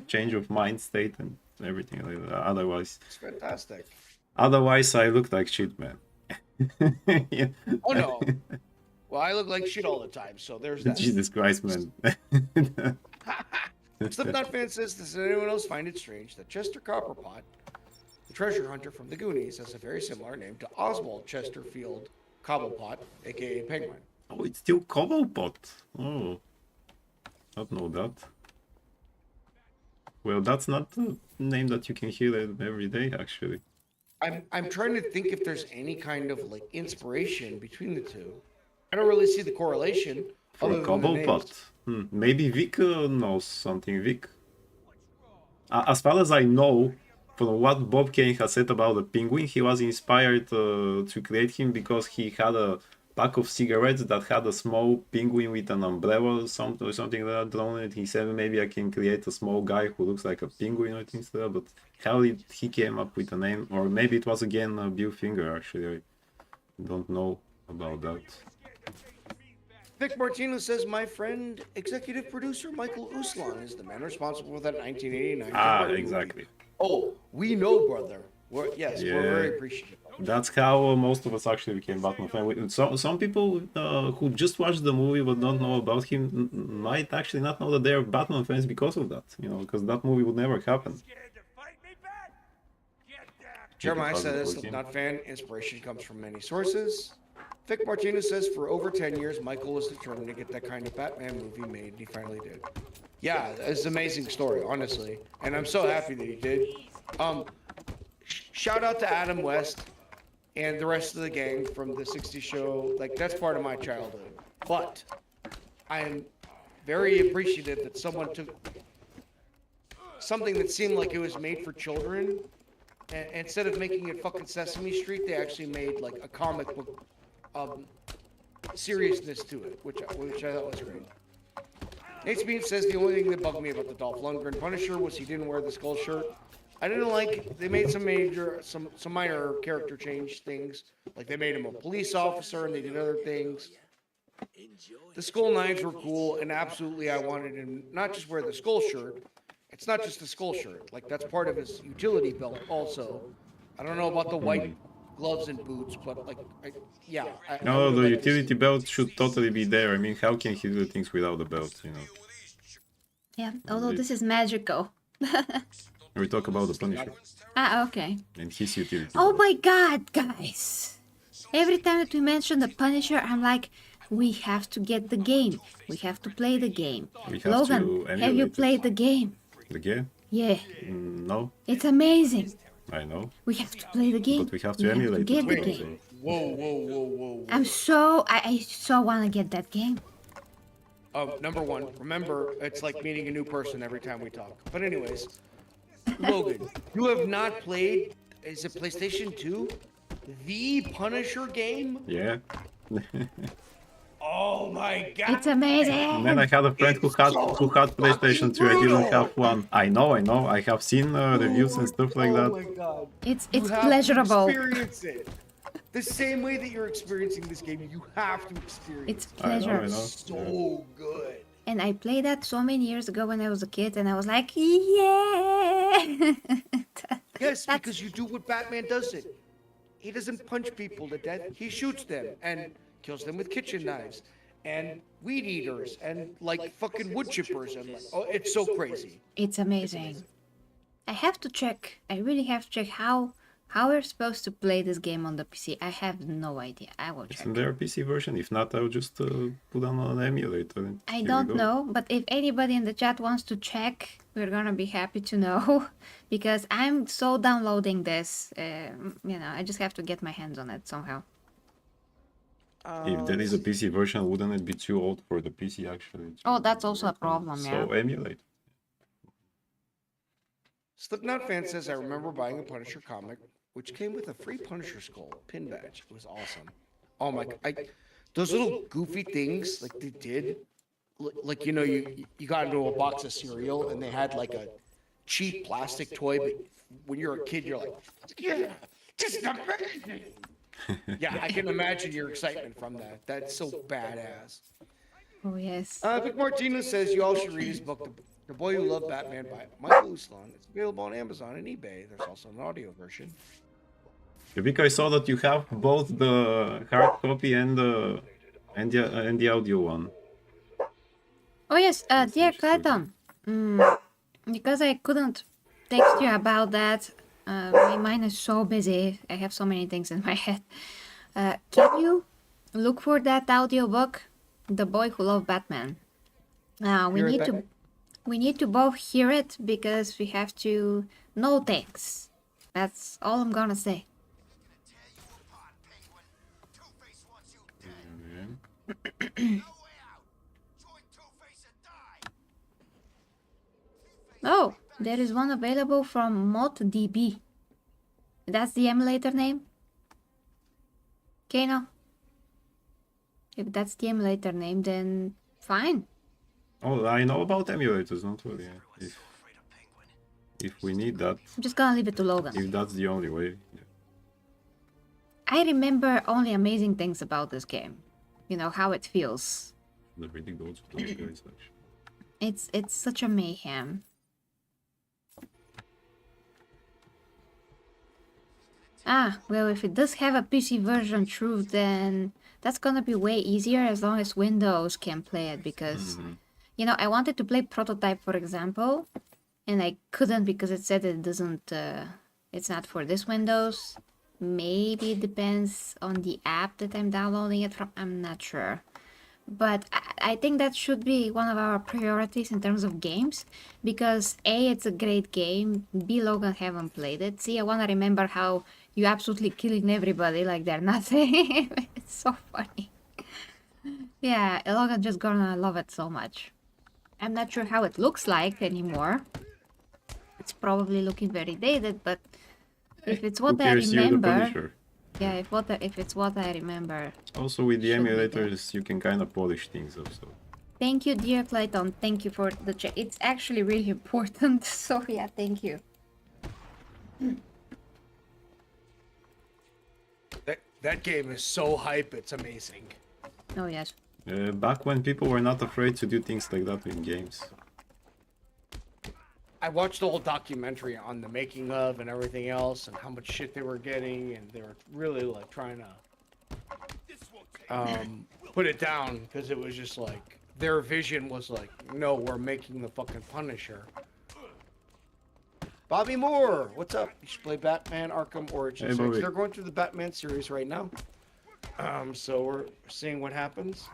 change of mind state and everything like that. It's fantastic. Otherwise, I look like shit, man. Yeah. Oh no. Well, I look like shit all the time, so there's that. Jesus Christ, man. Slipknot fan says, does anyone else find it strange that Chester Copperpot, the treasure hunter from the Goonies, has a very similar name to Oswald Chesterfield Cobblepot, aka Penguin? Oh, it's still Cobblepot. Oh, not know that. Well, that's not a name that you can hear every day, actually. I'm trying to think if there's any kind of like inspiration between the two. I don't really see the correlation. For other a than the Cobblepot. names. Maybe Vic knows something, Vic. As far as I know, from what Bob Kane has said about the penguin, he was inspired to create him because he had a pack of cigarettes that had a small penguin with an umbrella or something like that drawn on it. He said maybe I can create a small guy who looks like a penguin or things like that, but how did he came up with a name? Or maybe it was again Bill Finger, actually. I don't know about that. Vic Martinez says, my friend, executive producer Michael Uslan is the man responsible for that 1989. Ah, Tim Burton exactly. movie. Oh, we know, brother. We're Yeah. very appreciative. That's how most of us actually became Batman fans. Some people who just watched the movie but don't know about him might actually not know that they're Batman fans because of that. You know, because that movie would never happen. Scared to fight me back? Get down. Jeremiah Because of says, the not fan, inspiration comes from many sources. Vic Martinez says, for over 10 years, Michael was determined to get that kind of Batman movie made, and he finally did. Yeah, it's an amazing story, honestly. And I'm so happy that he did. Shout out to Adam West and the rest of the gang from the 60s show. Like, that's part of my childhood. But I'm very appreciative that someone took something that seemed like it was made for children And instead of making it fucking Sesame Street, they actually made like a comic book seriousness to it, which I thought was great. Nate Bean says the only thing that bugged me about the Dolph Lundgren Punisher was he didn't wear the skull shirt. I didn't like. They made some minor character change things, like they made him a police officer and they did other things. The skull knives were cool, and absolutely I wanted him not just wear the skull shirt. It's not just the skull shirt. Like that's part of his utility belt also. I don't know about the white gloves and boots, but like, No, the like utility belt should totally be there. I mean, how can he do things without the belt, you know? Yeah, although this is magical. We talk about the Punisher Ah, okay. and his utility Oh belt. my god, guys! Every time that we mention the Punisher, I'm like, we have to get the game. We have to play the game. We have Logan, to have you emulate it. played the game? The game? Yeah, No, it's amazing. I know. We have to play the game. But we have to emulate get it. the so- game. whoa. I so wanna get that game. Number one, remember, it's like meeting a new person every time we talk. But anyways, Logan, you have not played, is it PlayStation 2? The Punisher game? Yeah. Oh my god. It's amazing. And then I had a friend who had PlayStation 2. I didn't have one. I know. I have seen reviews and stuff like Oh that. my god. It's You have to pleasurable. experience it. The same way that you're experiencing this game, you have to experience It's it. I know. pleasure. So good. And I played that so many years ago when I was a kid, and I was like, yeah. Yes, because you do what Batman does it. He doesn't punch people to death. He shoots them and kills them with kitchen knives and weed eaters and like fucking wood chippers and like, oh, it's so crazy. It's amazing. I have to check. I really have to check how we're supposed to play this game on the PC. I have no idea. I will check. Isn't there a PC version? If not, I'll just put on an emulator. and I here we don't go. know, but if anybody in the chat wants to check, we're gonna be happy to know because I'm so downloading this. I just have to get my hands on it somehow. If there is a PC version, wouldn't it be too old for the PC actually? Oh, that's also a problem, yeah. So emulate. Slipknot fan says, I remember buying a Punisher comic, which came with a free Punisher skull pin badge. It was awesome. Oh my, those little goofy things, like they did, like, you know, you got into a box of cereal and they had like a cheap plastic toy, but when you're a kid, you're like, yeah, this is amazing. Yeah, I can imagine your excitement from that. That's so badass. Oh yes. Vic Martinez says you all should read his book, The Boy Who Loved Batman by Michael Uslan. It's available on Amazon and eBay. There's also an audio version. Because I saw that you have both the hard copy and the audio one. Oh yes, dear Clayton. Because I couldn't text you about that, my mind is so busy. I have so many things in my head. Can you look for that audiobook, The Boy Who Loved Batman? We need to both hear it because we have to know things. That's all I'm gonna say. Oh, there is one available from ModDB. That's the emulator name? Kano? If that's the emulator name, then fine. Oh, I know about emulators, don't worry. If we need that, I'm just gonna leave it to Logan. if that's the only way. Yeah. I remember only amazing things about this game. You know, how it feels. The really goes to those guys, actually. It's such a mayhem. Ah, well, if it does have a PC version true, then that's gonna be way easier as long as Windows can play it because, you know, I wanted to play Prototype, for example, and I couldn't because it said it doesn't, it's not for this Windows. Maybe it depends on the app that I'm downloading it from, I'm not sure. But I think that should be one of our priorities in terms of games because A, it's a great game, B, Logan haven't played it, C, I want to remember how you absolutely killing everybody like they're nothing. It's so funny. Yeah, Logan just gonna love it so much. I'm not sure how it looks like anymore. It's probably looking very dated, but if it's Who what I cares? You're the remember, Punisher. yeah, if it's what I remember. Also, with the Should be there. emulators, you can kind of polish things also. Thank you, dear Clayton. Thank you for the chat. It's actually really important. So yeah, thank you. That game is so hype, it's amazing. Oh yes. Back when people were not afraid to do things like that in games. I watched the whole documentary on the making of and everything else, and how much shit they were getting, and they were really like trying to put it down because it was just like their vision was like, no, we're making the fucking Punisher. Bobby Moore, what's up? You should play Batman Arkham Origins. Hey, Bobby. They're going through the Batman series right now, so we're seeing what happens.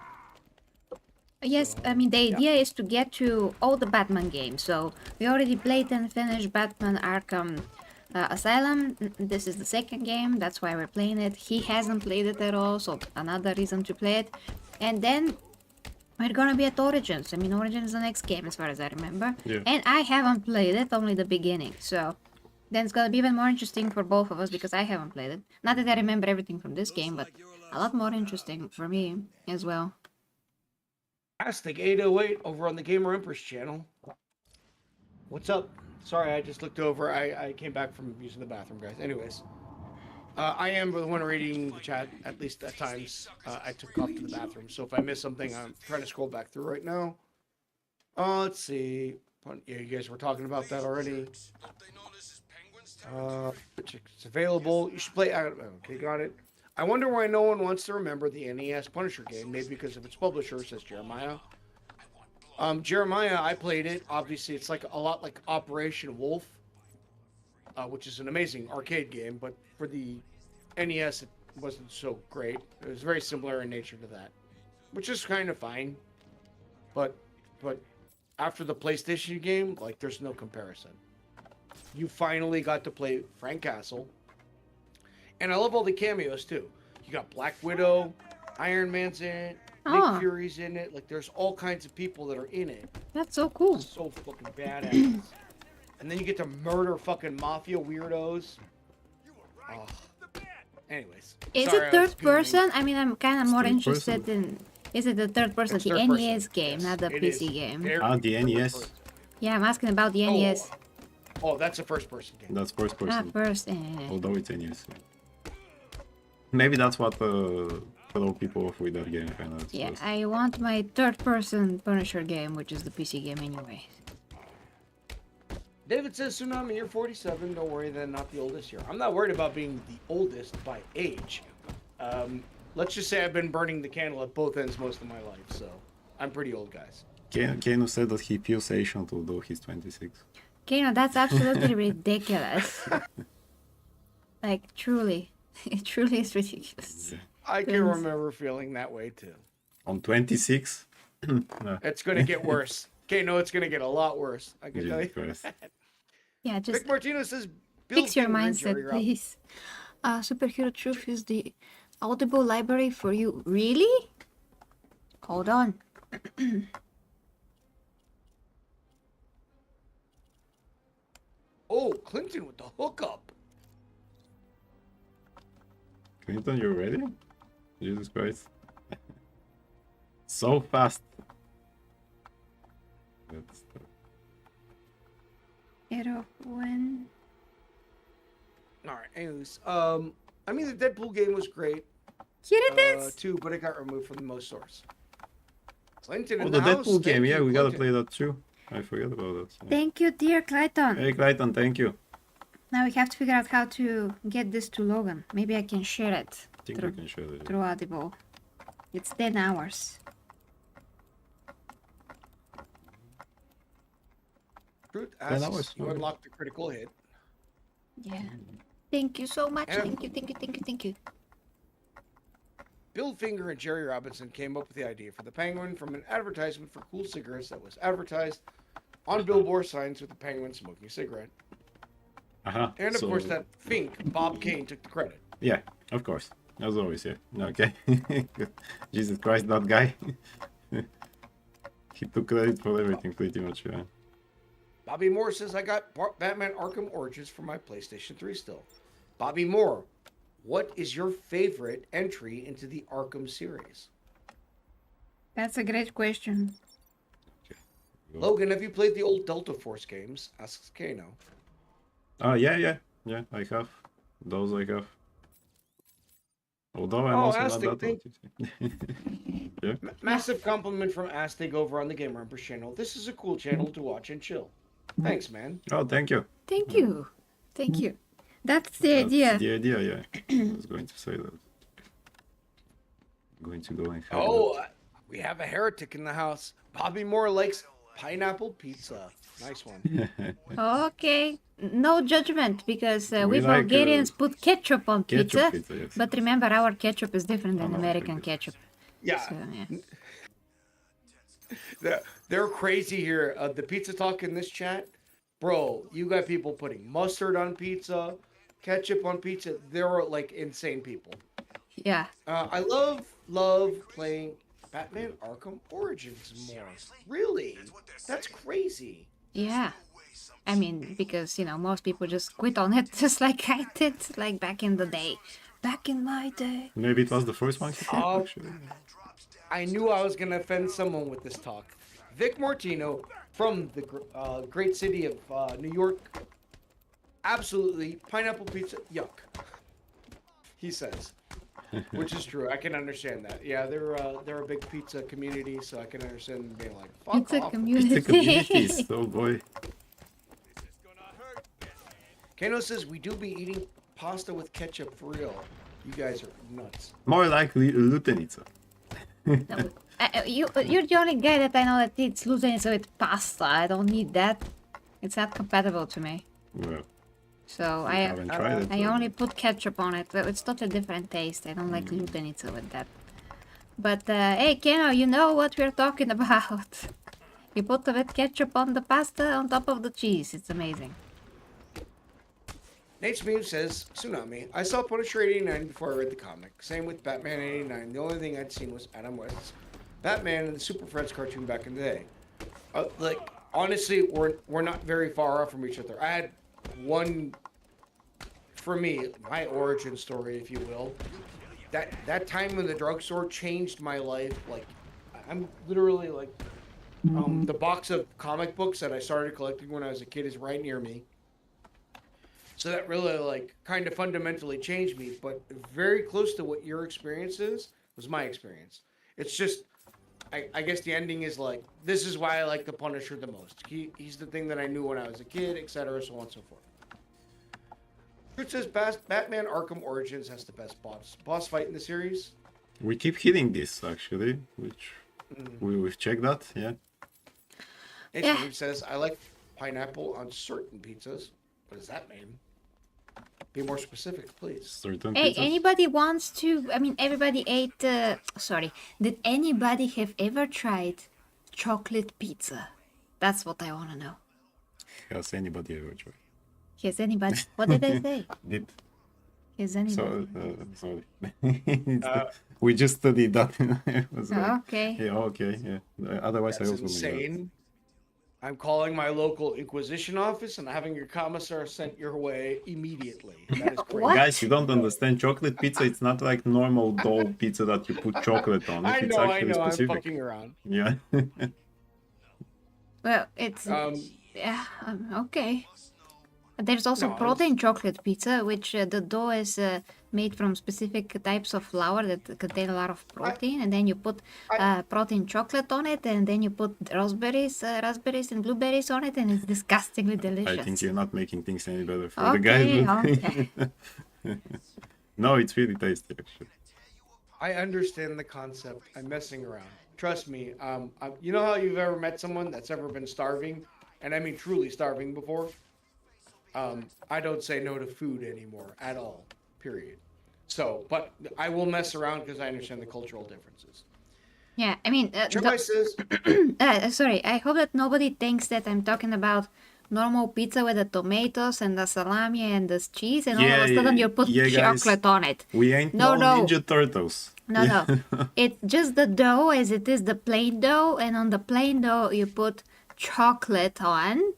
Yes, I mean, the idea is to get to all the Batman games. So we already played and finished Batman Arkham Asylum. This is the second game, that's why we're playing it. He hasn't played it at all, so another reason to play it. And then we're gonna be at Origins. I mean, Origins is the next game as far as I remember. Yeah. And I haven't played it, only the beginning. So then it's gonna be even more interesting for both of us because I haven't played it. Not that I remember everything from this game, but a lot more interesting for me as well. Fantastic 808 over on the Gamer Empress channel. What's up? Sorry, I just looked over. I came back from using the bathroom, guys. Anyways, I am the one reading the chat, at least at times. I took off to the bathroom, so if I miss something, I'm trying to scroll back through right now. Let's see. Yeah, you guys were talking about that already. It's available. You should play. Okay, got it. I wonder why no one wants to remember the NES Punisher game. Maybe because of its publisher, says Jeremiah. Jeremiah, I played it. Obviously, it's like a lot like Operation Wolf, which is an amazing arcade game. But for the NES, it wasn't so great. It was very similar in nature to that, which is kind of fine. But after the PlayStation game, like there's no comparison. You finally got to play Frank Castle. And I love all the cameos too. You got Black Widow, Iron Man's in it, Nick Fury's in it. Like there's all kinds of people that are in it. That's so cool. So fucking badass. And then you get to murder fucking mafia weirdos. Oh. Anyways. Is sorry, it I was third fuming. person? I mean, I'm kind of more third interested in. Is it the third person? It's The third person, NES game, yes, not the it PC is. game. Very The third NES. person. Yeah, I'm asking about the NES. Oh, that's a first person game. That's first person. First. Although it's NES. Maybe that's what throw people off with that game, kind of. Yeah, I want my third person Punisher game, which is the PC game anyway. David says, Tsunami, you're 47. Don't worry, then not the oldest here. I'm not worried about being the oldest by age. Let's just say I've been burning the candle at both ends most of my life, so I'm pretty old, guys. Kano said that he feels ancient although he's 26. Okay, no, that's absolutely ridiculous. Like, truly. It truly is ridiculous. Yeah. I can remember feeling that way too. On 26? No. It's gonna get worse. Okay, no, it's gonna get a lot worse. I can tell you. Jesus Christ. Yeah, just Vic Martinez says, Bill fix your Finger and mindset, Jerry Rob- please. Superhero Truth is the Audible library for you. Really? Hold on. Oh, Clinton with the hookup. Clinton, you ready? Jesus Christ. So fast. That's Arrow, when? All right. Anyways, I mean the Deadpool game was great Here it is! too, but it got removed from the most source. Clinton in the house. Deadpool game, Thank yeah, you, we gotta Clinton. play that too. I forgot about that. Yeah. Thank you, dear Clayton. Hey Clayton, thank you. Now we have to figure out how to get this to Logan. Maybe I can share it I think we can share that. through Audible. It's 10 hours. Truth that asks, was you fun. unlocked the critical hit. Yeah. Thank you so much. And- Thank you. Bill Finger and Jerry Robinson came up with the idea for the Penguin from an advertisement for cool cigarettes that was advertised on billboard signs with the Penguin smoking a cigarette. Uh-huh. And of so- course, that Fink, Bob Kane, took the credit. Yeah, of course. As always, yeah. Okay. Jesus Christ, that guy. He took credit for everything pretty much, yeah. Bobby Moore says, I got Batman Arkham Origins for my PlayStation 3 still. Bobby Moore, what is your favorite entry into the Arkham series? That's a great question. Logan, have you played the old Delta Force games? Asks Kano. Yeah, I have. Those I have. Although I'm Oh, also not Aztec, that old. Yeah. Massive compliment from Aztec over on the Gamer Empress channel. This is a cool channel to watch and chill. Thanks, man. Oh, thank you. Thank you. Thank you. That's the That's idea. the idea, yeah. I was going to say that. I'm going to go and have Oh, we have a heretic in the house. Bobby Moore likes pineapple pizza. Nice one. Okay. No judgment because we We like, Bulgarians put ketchup on ketchup pizza. pizza, yes. But remember, our ketchup is different than no, American okay. ketchup. Yeah, So, yeah. they're crazy here. The pizza talk in this chat, bro. You got people putting mustard on pizza, ketchup on pizza. They're like insane people. Yeah. I love playing Batman Arkham Origins more. Really, that's crazy. Yeah. I mean, because, most people just quit on it just like I did, like back in the day. Back in my day. Maybe it was the first one he played, actually. I knew I was gonna offend someone with this talk. Vic Mortino from the great city of New York. Absolutely, pineapple pizza, yuck. He says, which is true. I can understand that. Yeah, they're a big pizza community, so I can understand them being like, fuck It's a off. community. It's a communities, oh boy. Kano says we do be eating pasta with ketchup for real. You guys are nuts. More like Lutenica. No, you're the only guy that I know that eats lutenica with pasta. I don't need that. It's not compatible to me. Well, So I haven't tried it. I only put ketchup on it. But it's not a different taste. I don't like lutenica with that. But hey, Keno, you know what we're talking about. You put the wet ketchup on the pasta on top of the cheese. It's amazing. Nate Smith says, Tsunami. I saw Punisher 89 before I read the comic. Same with Batman 89. The only thing I'd seen was Adam West's Batman and the Super Friends cartoon back in the day. Honestly, we're not very far off from each other. I had one, for me, my origin story, if you will. That time in the drugstore changed my life. Like, I'm literally like, the box of comic books that I started collecting when I was a kid is right near me. So that really, like, kind of fundamentally changed me. But very close to what your experience is was my experience. It's just, I guess the ending is like, this is why I like the Punisher the most. He's the thing that I knew when I was a kid, etc., so on and so forth. Truth says Batman Arkham Origins has the best boss fight in the series. We keep hitting this, actually, which we've checked that, yeah. It says, I like pineapple on certain pizzas. What does that mean? Be more specific, please. Certain Hey, pizzas. anybody wants to? I mean, everybody ate. Did anybody have ever tried chocolate pizza? That's what I want to know. Has anybody ever tried? Has anybody? What did I say? Did. Has anybody? So, sorry. We just studied that. It was like, Okay. yeah, okay, yeah. Otherwise, That's I also knew that. insane. I'm calling my local Inquisition office and having your commissar sent your way immediately. That is crazy. What? Guys, you don't understand. Chocolate pizza, it's not like normal dough pizza that you put chocolate on it. I It's know, actually I'm specific. fucking around. Yeah. Well, it's okay. There's also No, protein chocolate pizza, which the dough is made from specific types of flour that contain a lot of protein, and then you put protein chocolate on it, and then you put raspberries and blueberries on it, and it's disgustingly delicious. I think you're not making things any better for the guys. Okay. No, it's really tasty, actually. I understand the concept. I'm messing around. Trust me. You know how you've ever met someone that's ever been starving, and I mean truly starving before? I don't say no to food anymore at all, period. So, but I will mess around because I understand the cultural differences. Yeah, I mean, Tribai says, sorry, I hope that nobody thinks that I'm talking about normal pizza with the tomatoes and the salami and the cheese, and all of a sudden you put guys, chocolate on it. We ain't No, no no. Ninja Turtles. No, it's just the dough as it is the plain dough, and on the plain dough you put chocolate on,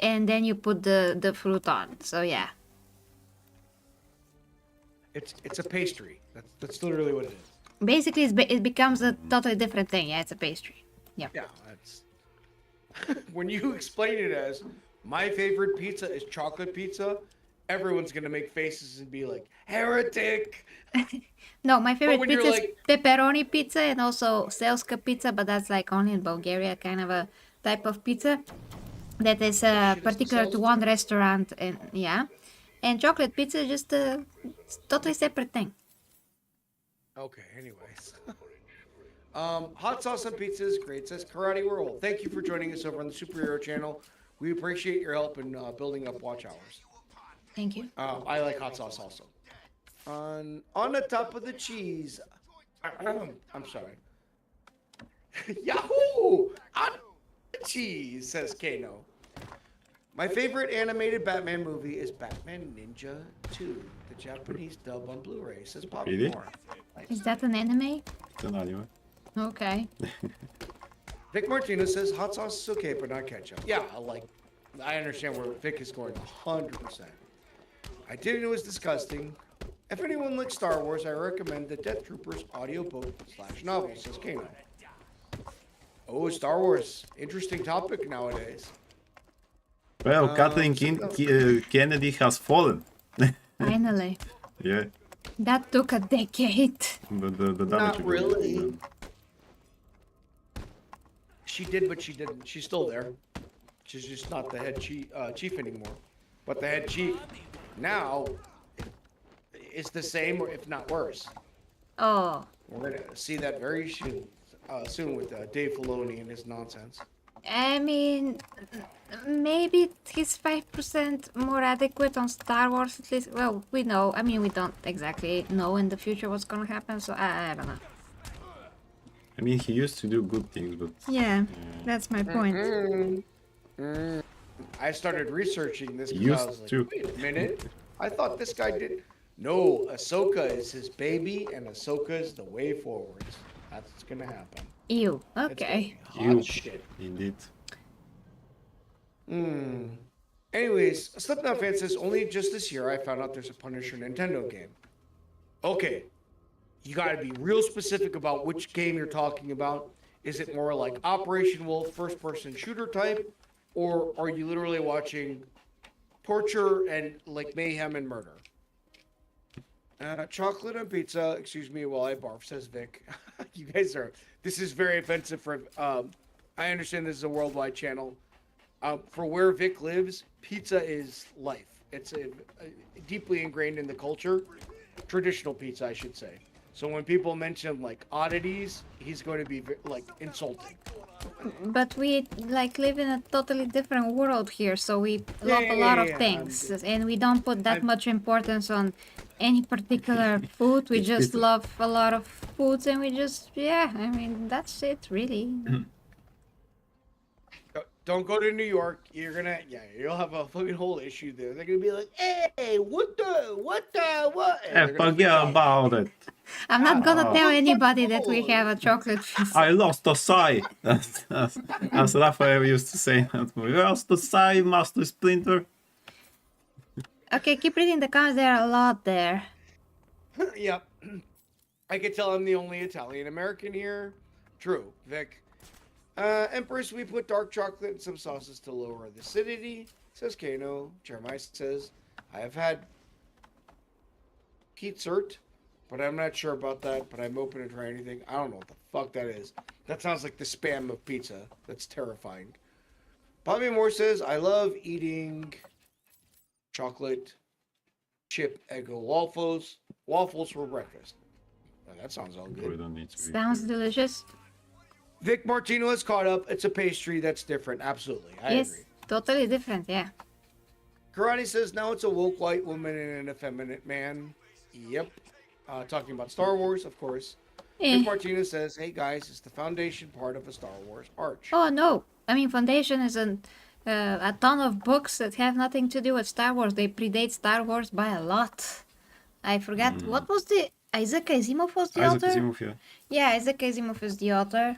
and then you put the fruit on. So yeah. It's a pastry. That's literally what it is. Basically, it becomes a totally different thing. Yeah, it's a pastry. Yeah. Yeah, that's when you explain it as my favorite pizza is chocolate pizza, everyone's gonna make faces and be like, heretic. No, my favorite when pizza you're is like- pepperoni pizza and also selska pizza, but that's like only in Bulgaria, kind of a type of pizza that is particular to one restaurant. And yeah, and chocolate pizza is just a totally separate thing. Okay, anyways. Hot sauce on pizza is great, says Karate World. Thank you for joining us over on the Superhero channel. We appreciate your help in building up watch hours. Thank you. I like hot sauce also. On the top of the cheese. I'm sorry. Yahoo! On the cheese, says Kano. My favorite animated Batman movie is Batman Ninja 2, the Japanese dub on Blu-ray, says Bobby Really? Moore. Is that an anime? It's an anime. Okay. Vic Martinez says hot sauce is okay, but not ketchup. Yeah, I understand where Vic is going 100%. I didn't know it was disgusting. If anyone likes Star Wars, I recommend the Death Troopers audiobook / novel, says Kano. Oh, Star Wars. Interesting topic nowadays. Well, Kathleen Kennedy has fallen. Finally. Yeah, That took a decade. but the damage. Not was- really. She did, but she didn't. She's still there. She's just not the head chief anymore. But the head chief now is the same, or if not worse. Oh. We're gonna see that very soon with Dave Filoni and his nonsense. I mean, maybe he's 5% more adequate on Star Wars, at least. Well, we know. I mean, we don't exactly know in the future what's gonna happen, so I don't know. I mean, he used to do good things, but Yeah, that's my point. I started researching this because I Used was like, to. wait a minute. I thought this guy did. No, Ahsoka is his baby, and Ahsoka is the way forwards. That's what's gonna happen. Ew. It's gonna Okay. be hot Ew. shit. indeed. Anyways, Slipknot fan says only just this year I found out there's a Punisher Nintendo game. Okay, you gotta be real specific about which game you're talking about. Is it more like Operation Wolf, first-person shooter type, or are you literally watching torture and like mayhem and murder? Chocolate and pizza. Excuse me while I barf, says Vic. You guys are. This is very offensive for. I understand this is a worldwide channel. For where Vic lives, pizza is life. It's deeply ingrained in the culture. Traditional pizza, I should say. So when people mention like oddities, he's going to be like insulting. But we like live in a totally different world here, so we love a lot of yeah. things, and we don't put that much importance on any particular food. We just love a lot of foods, and we just I mean that's it really. Don't go to New York. You're gonna, you'll have a fucking whole issue there. They're gonna be like, hey, what? And they're gonna Forget freak out. about it. I'm not gonna tell anybody that we have a chocolate pizza. I lost the sai. As Raphael used to say. We lost the sai, Master Splinter. Okay, keep reading the comments. There are a lot there. Yep. I could tell I'm the only Italian American here. True, Vic. Empress, we put dark chocolate and some sauces to lower the acidity, says Kano. Jeremiah says, I have had Pizza, but I'm not sure about that, but I'm open to try anything. I don't know what the fuck that is. That sounds like the spam of pizza. That's terrifying. Bobby Moore says, I love eating chocolate chip Eggo waffles for breakfast. Oh, that sounds all We good. don't need to. Sounds delicious. Vic Martino has caught up. It's a pastry that's different. Absolutely. I Yes, agree. totally different. Yeah. Karate says now it's a woke white woman and an effeminate man. Yep. Talking about Star Wars, of course. Eh. Vic Martinez says, hey guys, it's the foundation part of a Star Wars arch. Oh no! I mean, Foundation is a ton of books that have nothing to do with Star Wars. They predate Star Wars by a lot. I forgot what was the Isaac Asimov was the Isaac author. Asimov, yeah. Yeah, Isaac Asimov is the author.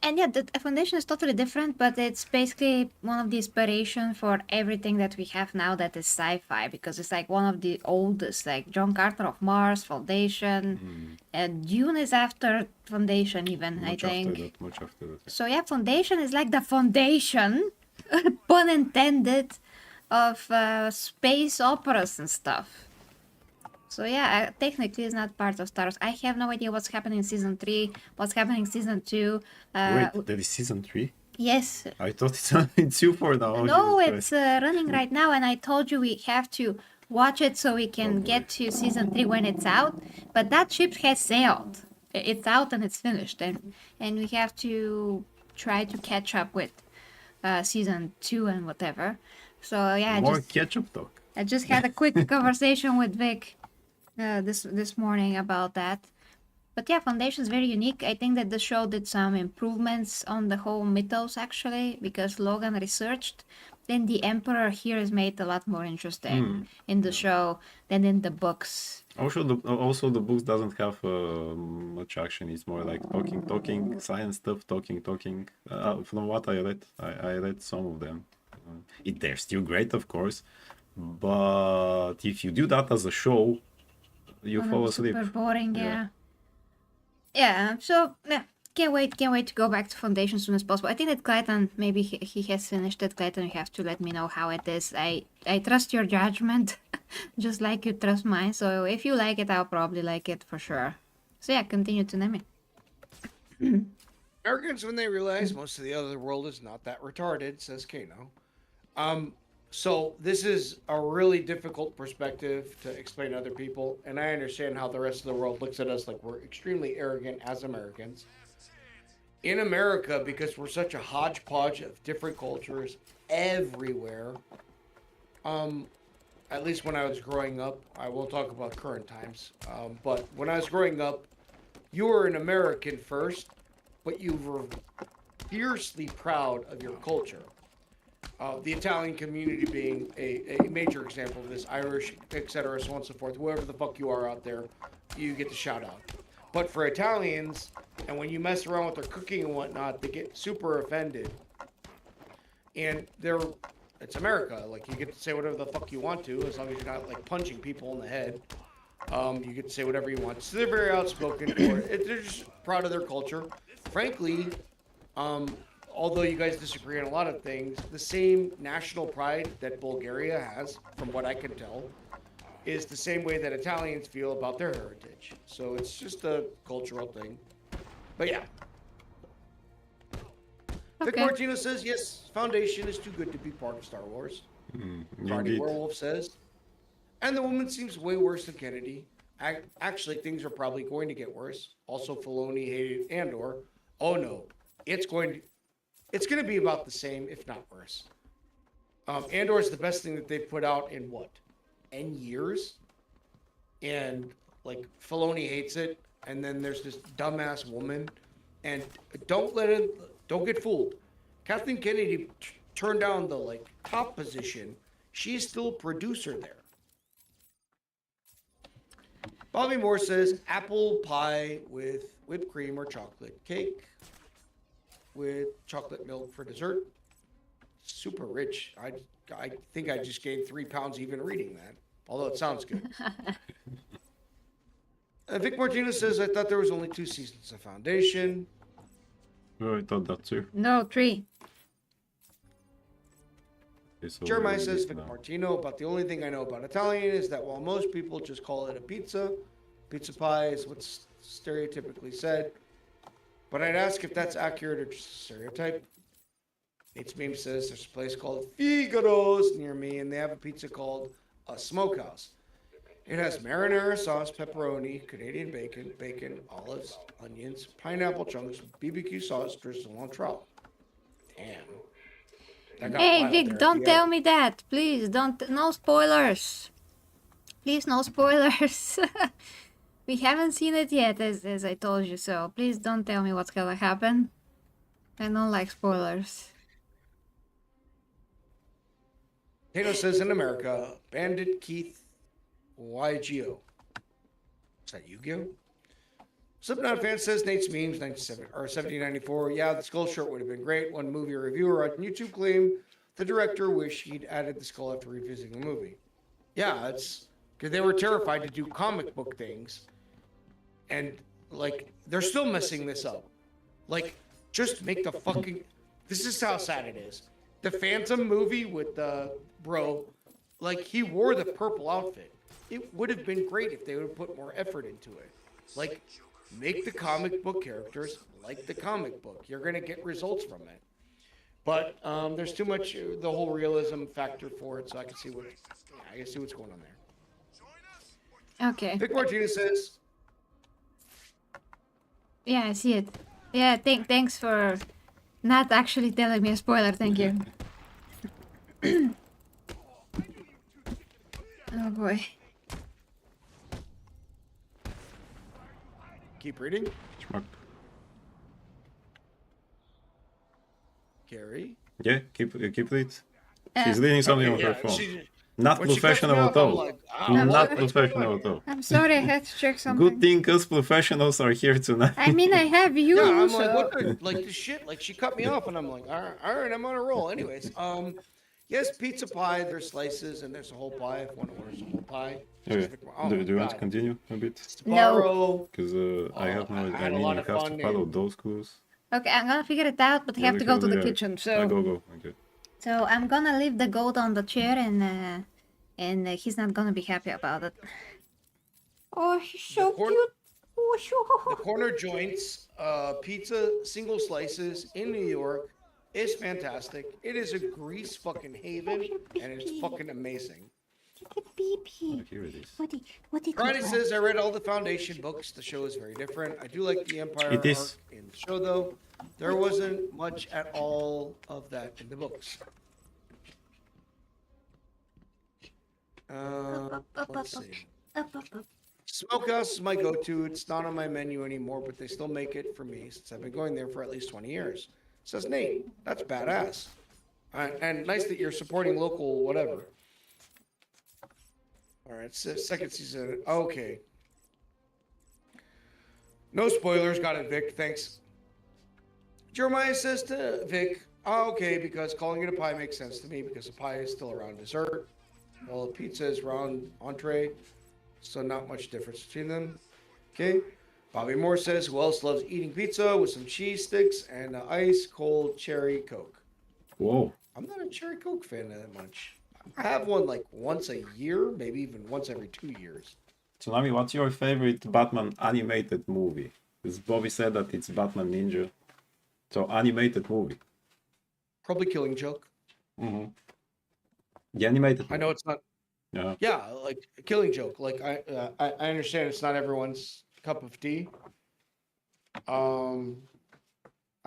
And yeah, the foundation is totally different, but it's basically one of the inspiration for everything that we have now that is sci-fi, because it's like one of the oldest, like John Carter of Mars, Foundation, and Dune is after Foundation even, I Much after think. that, much after that. So yeah, Foundation is like the foundation, pun intended, of space operas and stuff. So yeah, technically it's not part of Star Wars. I have no idea what's happening in season 3, what's happening in season 2. Wait, there is season 3? Yes. I thought it's only 2 for now. No, Jesus it's Christ. running right now, and I told you we have to watch it so we can get to season 3 when it's out. But that ship has sailed. It's out and it's finished, and we have to try to catch up with season 2 and whatever. So yeah, More ketchup talk. I just had a quick conversation with Vic this morning about that. But yeah, Foundation is very unique. I think that the show did some improvements on the whole mythos actually, because Logan researched. Then the Emperor here is made a lot more interesting in the show than in the books. Also, the books doesn't have much action. It's more like talking, science stuff, talking. From what I read, I read some of them. They're still great, of course, but if you do that as a show, you fall asleep. Super boring, Yeah. yeah. Yeah, so yeah, can't wait to go back to Foundation as soon as possible. I think that Clayton, maybe he has finished it. Clayton, you have to let me know how it is. I trust your judgment, just like you trust mine. So if you like it, I'll probably like it for sure. So yeah, continue to name it. Americans, when they realize most of the other world is not that retarded, says Kano. So this is a really difficult perspective to explain to other people, and I understand how the rest of the world looks at us like we're extremely arrogant as Americans. In America, because we're such a hodgepodge of different cultures everywhere, at least when I was growing up, I will talk about current times, but when I was growing up, you were an American first, but you were fiercely proud of your culture. The Italian community being a major example of this, Irish, etc., so on and so forth. Whoever the fuck you are out there, you get the shout out. But for Italians, and when you mess around with their cooking and whatnot, they get super offended. And it's America. Like, you get to say whatever the fuck you want to, as long as you're not, like, punching people in the head. You get to say whatever you want. So they're very outspoken for it. They're just proud of their culture. Frankly, although you guys disagree on a lot of things, the same national pride that Bulgaria has, from what I can tell, is the same way that Italians feel about their heritage. So it's just a cultural thing. But yeah. Vic Okay. Martino says, yes, Foundation is too good to be part of Star Wars. Cardi Indeed. Werewolf says, and the woman seems way worse than Kennedy. Actually, things are probably going to get worse. Also, Filoni hated Andor. Oh no, it's going to be about the same, if not worse. Andor is the best thing that they've put out in what, 10 years? And like Filoni hates it, and then there's this dumbass woman, and don't get fooled. Kathleen Kennedy turned down the like top position. She's still a producer there. Bobby Moore says apple pie with whipped cream or chocolate cake with chocolate milk for dessert. Super rich. I think I just gained 3 pounds even reading that, although it sounds good. Vic Martinez says, I thought there was only 2 seasons of Foundation. Oh, I thought that too. No, 3. Okay, so Jeremiah where is says, it Vic now? Martino, about the only thing I know about Italian is that while most people just call it a pizza pie is what's stereotypically said. But I'd ask if that's accurate or just a stereotype. Nate's Meme says there's a place called Figaro's near me, and they have a pizza called a smokehouse. It has marinara sauce, pepperoni, Canadian bacon, olives, onions, pineapple chunks, BBQ sauce drizzled on trout. Damn. That got Hey wild Vic, there at don't the tell end. me that. Please, don't. No spoilers. Please, no spoilers. We haven't seen it yet, as I told you, so please don't tell me what's gonna happen. I don't like spoilers. Tato says in America, Bandit Keith YGO. Is that Yu-Gi-Oh? Slipknot fan says Nate's memes 97 or 1794. Yeah, the skull shirt would have been great. One movie reviewer on YouTube claimed the director wished he'd added the skull after revisiting the movie. Yeah, it's because they were terrified to do comic book things, and like they're still messing this up. Like, just make the fucking. This is how sad it is. The Phantom movie with the bro, like he wore the purple outfit. It would have been great if they would have put more effort into it. Like, make the comic book characters like the comic book. You're gonna get results from it. But there's too much the whole realism factor for it, so I can see what's going on there. Okay. Vic Martinez says, Yeah, I see it. Yeah, thanks for not actually telling me a spoiler. Thank you. Oh boy. keep reading. Schmuck. Carrie. Yeah, keep read. She's reading something on her phone. Not when she cuts me professional off, at I'm all. like, "Ah, Not what's professional going at all. I'm sorry, I had to check something. Good thing us professionals are here tonight. I mean, I have you. Yeah, I'm so... like, what the, like the shit? Like she cut me off, and I'm like, all right, I'm on a roll. Anyways, yes, pizza pie. There's slices, and there's a whole pie. If one orders a whole pie. Okay. Oh Do my you want to God. continue a bit? Sparrow. Because I have no. I I had a mean, lot you of have fun to follow in- those clues. Okay, I'm gonna figure it out, but I have to go to the kitchen. So, Go. Okay. so I'm gonna leave the goat on the chair, and he's not gonna be happy about it. Oh, he's so The cor- cute. Oh, The corner joints, pizza single slices in New York is fantastic. It is a grease fucking haven, and it's fucking amazing. Oh, here it is. Friday says I read all the Foundation books. The show is very different. I do like the Empire It is. arc in the show, though. There wasn't much at all of that in the books. Let's see. Smokehouse is my go-to. It's not on my menu anymore, but they still make it for me since I've been going there for at least 20 years. Says Nate. That's badass. And nice that you're supporting local whatever. All right, second season. Okay. No spoilers. Got it, Vic. Thanks. Jeremiah says to Vic, okay, because calling it a pie makes sense to me because a pie is still around dessert. Well, a pizza is round entree, so not much difference between them. Okay. Bobby Moore says, who else loves eating pizza with some cheese sticks and an ice cold cherry Coke? Whoa. I'm not a cherry Coke fan that much. I have one like once a year, maybe even once every 2 years. Tsunami, what's your favorite Batman animated movie? Because Bobby said that it's Batman Ninja. So, animated movie. Probably Killing Joke. Mm-hmm. The animated I know it's not. Yeah. Yeah, like Killing Joke. Like I understand it's not everyone's cup of tea. I'm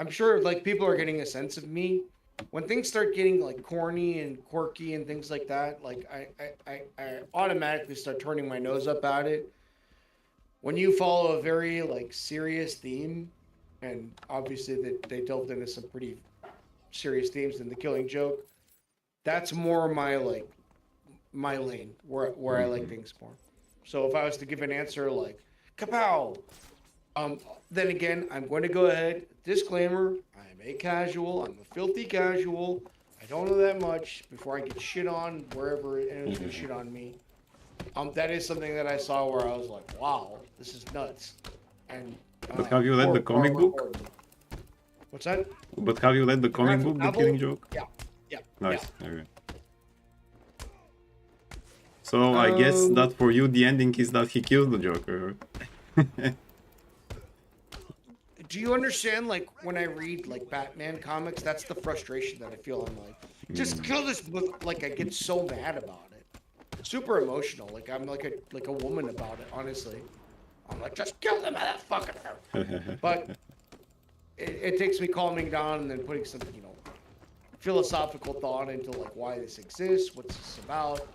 sure like people are getting a sense of me when things start getting like corny and quirky and things like that. Like I automatically start turning my nose up at it. When you follow a very like serious theme, and obviously they delved into some pretty serious themes in the Killing Joke. That's more my lane where I like things more. So if I was to give an answer like kapow, then again I'm going to go ahead. Disclaimer: I'm a casual. I'm a filthy casual. I don't know that much before I get shit on wherever anyone's gonna shit on me. That is something that I saw where I was like, wow, this is nuts. And But have you read the comic book? What's that? But have you read the comic book, The novel? Killing Joke? Yeah. Yeah. Nice. Okay. So I guess that for you the ending is that he kills the Joker. Do you understand, like, when I read, like, Batman comics, that's the frustration that I feel. I'm like, just kill this book. Like, I get so mad about it. Super emotional. Like, I'm like a woman about it, honestly. I'm like, just kill the motherfucker. But it takes me calming down and then putting some, philosophical thought into, like, why this exists, what's this about.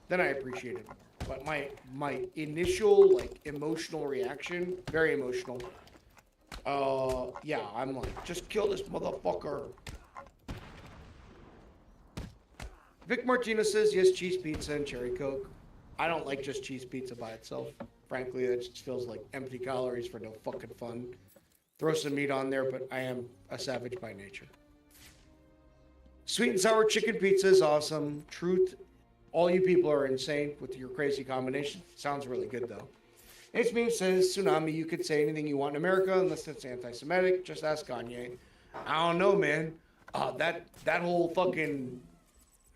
Then I appreciate it. But my initial, like, emotional reaction, very emotional. Yeah, I'm like, just kill this motherfucker. Vic Martinez says, yes, cheese pizza and cherry Coke. I don't like just cheese pizza by itself. frankly, that just feels like empty calories for no fucking fun. Throw some meat on there, but I am a savage by nature. Sweet and sour chicken pizza is awesome. Truth, all you people are insane with your crazy combination. Sounds really good though. It's meme says, Tsunami, you could say anything you want in America unless it's anti-Semitic. Just ask Kanye. I don't know, man. That whole fucking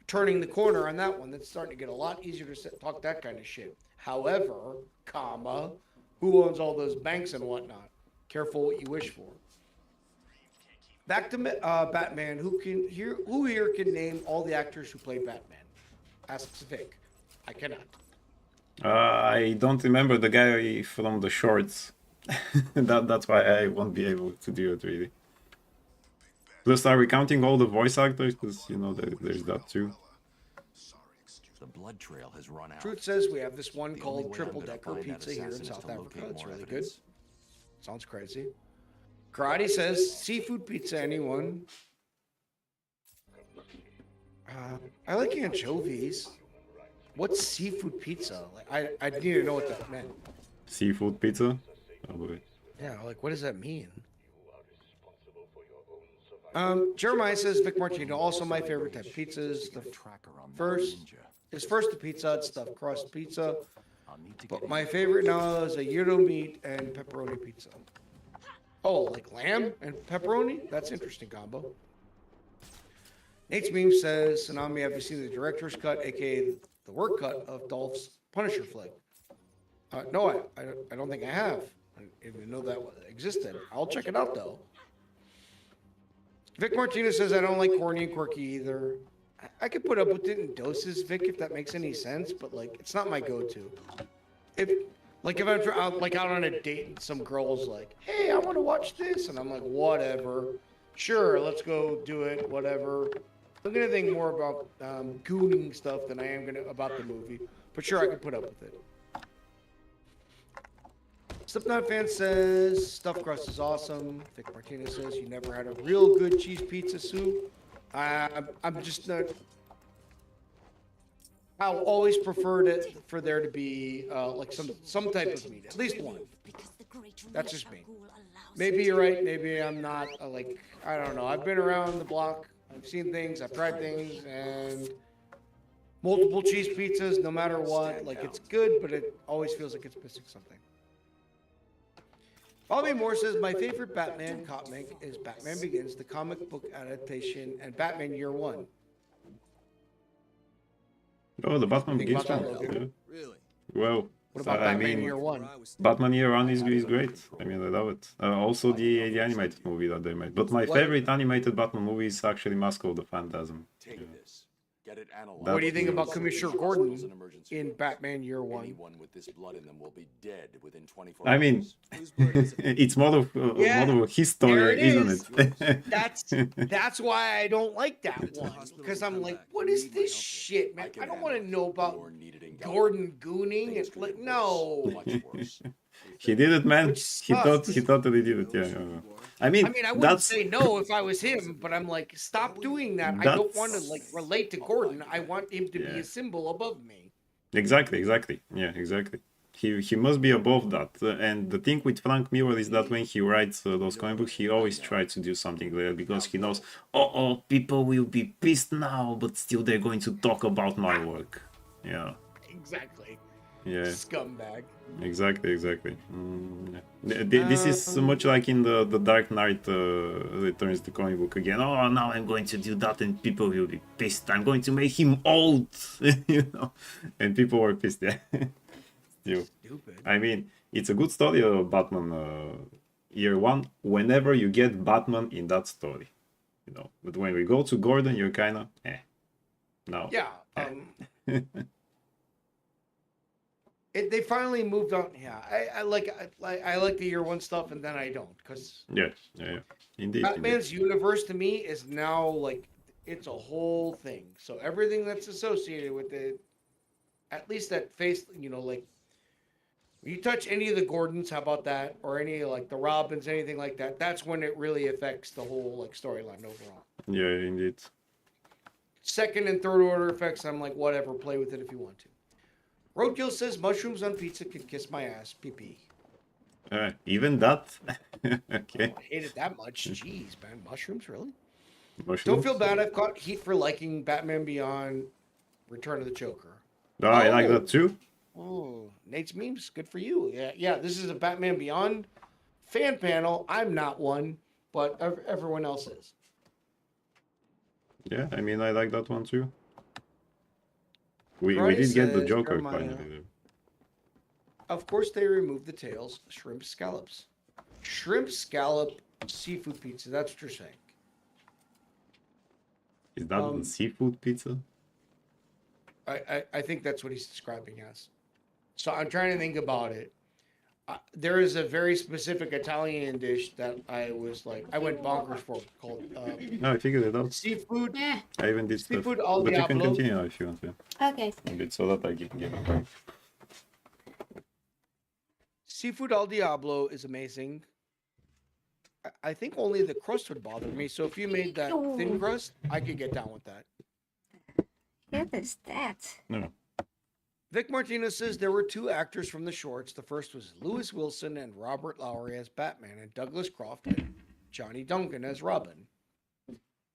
turning the corner on that one, that's starting to get a lot easier to talk that kind of shit. However, comma, who owns all those banks and whatnot? Careful what you wish for. Back to Batman. Who here can name all the actors who played Batman? Asks Vic. I cannot. I don't remember the guy from the shorts. That's why I won't be able to do it really. Plus, are we counting all the voice actors? Because you know there's that too. The blood trail has run out. Truth says we have this one The only called way Triple I'm gonna Decker find that Pizza here in assassin is South to Africa. locate It's more really good. evidence. Sounds crazy. Karate says seafood pizza. Anyone? I like anchovies. What's seafood pizza? Like, I need to know what that meant. Seafood pizza? Oh boy. Yeah, like what does that mean? Jeremiah says Vic Martino. Also, my favorite type of pizzas. The Tracker on that first ninja. is first the pizza. It's stuffed crust pizza. I'll need to But get my favorite now is a gyro meat and pepperoni pizza. Oh, like lamb and pepperoni? That's interesting combo. Nate's meme says, Tsunami, have you seen the director's cut, aka the work cut of Dolph's Punisher flick? No, I don't think I have. I didn't even know that existed. I'll check it out though. Vic Martinez says I don't like corny and quirky either. I could put up with it in doses, Vic, if that makes any sense, but like it's not my go-to. If I'm out on a date and some girl's like, "Hey, I want to watch this," and I'm like, "Whatever, sure, let's go do it, whatever." I'm gonna think more about gooning stuff than I am about the movie, but sure, I could put up with it. Slipknot fan says stuffed crust is awesome. Vic Martinez says you never had a real good cheese pizza soup. I'm just not. I'll always prefer it for there to be like some type of meat, at least one. That's just me. Maybe you're right. Maybe I'm not. Like I don't know. I've been around the block. I've seen things. I've tried things, and multiple cheese pizzas, no matter what, like it's good, but it always feels like it's missing something. Bobby Moore says, my favorite Batman comic is Batman Begins, the comic book adaptation, and Batman Year One. Oh, the Batman Think Begins about that, one. Logan? Yeah. Really? Well, What about I Batman mean, Year One? Batman Year One is great. I mean, I love it. Also, the animated movie that they made. But my favorite animated Batman movie is actually Mask of the Phantasm. Take this. Get it analyzed. What do you think about That's- Commissioner Gordon in Batman Year One? Anyone with this blood in them will be dead within 24 I mean, hours. it's more of his there story, it isn't is. it? That's why I don't like that one, because I'm like, what is this shit, man? I don't want to know about Or needed in Gordon gooning. It's like, no. much worse. He did it, man. Which He sucks. thought that he did it. Yeah. I mean, I wouldn't that's say no if I was him, but I'm like, stop doing that. I don't want to like relate to Gordon. I want him to be Yeah. a symbol above me. exactly. Yeah, exactly. He must be above that. And the thing with Frank Miller is that when he writes those comic books, he always tries to do something like that because he knows, people will be pissed now, but still they're going to talk about my work. Yeah. Exactly. Yeah. Scumbag. Exactly. This is much like in the Dark Knight Returns, the comic book again. Oh, now I'm going to do that and people will be pissed. I'm going to make him old, and people were pissed. Yeah, still. Stupid. I mean, it's a good story of Batman Year One. Whenever you get Batman in that story, But when we go to Gordon, you're kind of no. Yeah. They finally moved on. Yeah, I like the Year One stuff, and then I don't, because Yeah. Indeed. Batman's universe to me is now like it's a whole thing. So everything that's associated with it, at least that face, like when you touch any of the Gordons, how about that, or any like the Robins, anything like that, that's when it really affects the whole like storyline overall. Yeah, indeed. Second and third order effects, I'm like, whatever, play with it if you want to. Roadkill says mushrooms on pizza can kiss my ass. PP. Even that? Okay. I hate it that much. Jeez, man. Mushrooms, really? Don't Mushrooms? feel bad. I've caught heat for liking Batman Beyond Return of the Joker. Oh, I like that too. Oh, Nate's memes. Good for you. Yeah. This is a Batman Beyond fan panel. I'm not one, but everyone else is. Yeah, I mean, I like that one too. We Bryce did get the says, Joker Jeremiah. finally. Of course, they removed the tails. Shrimp scallops. Shrimp scallop seafood pizza. That's what you're saying. Is that the seafood pizza? I think that's what he's describing as. So I'm trying to think about it. There is a very specific Italian dish that I went bonkers for called No, I figured it out. seafood. Yeah. I even did stuff. Seafood al But you can diablo. continue if you want to. Okay. A bit so that I get it right. Seafood al diablo is amazing. I think only the crust would bother me. So if you made that thin crust, I could get down with that. What is that? No. Vic Martinez says there were two actors from the shorts. The first was Lewis Wilson and Robert Lowry as Batman, and Douglas Croft and Johnny Duncan as Robin.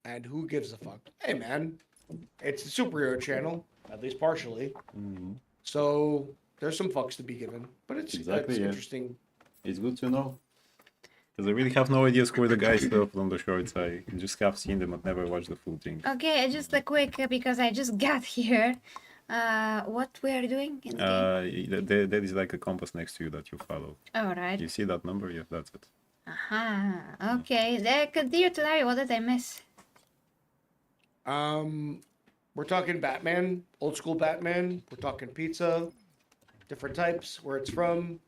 And who gives a fuck? Hey, man, it's a superhero channel, at least partially. So there's some fucks to be given, but it's interesting. It's good to know. Because I really have no idea who are the guys from the shorts. I just have seen them but never watched the full thing. Okay, just a quick because I just got here. What we are doing in the game? There is like a compass next to you that you follow. All right. You see that number? Yeah, that's it. Okay. Then continue to narrate. What did I miss? We're talking Batman, old school Batman. We're talking pizza, different types, where it's from.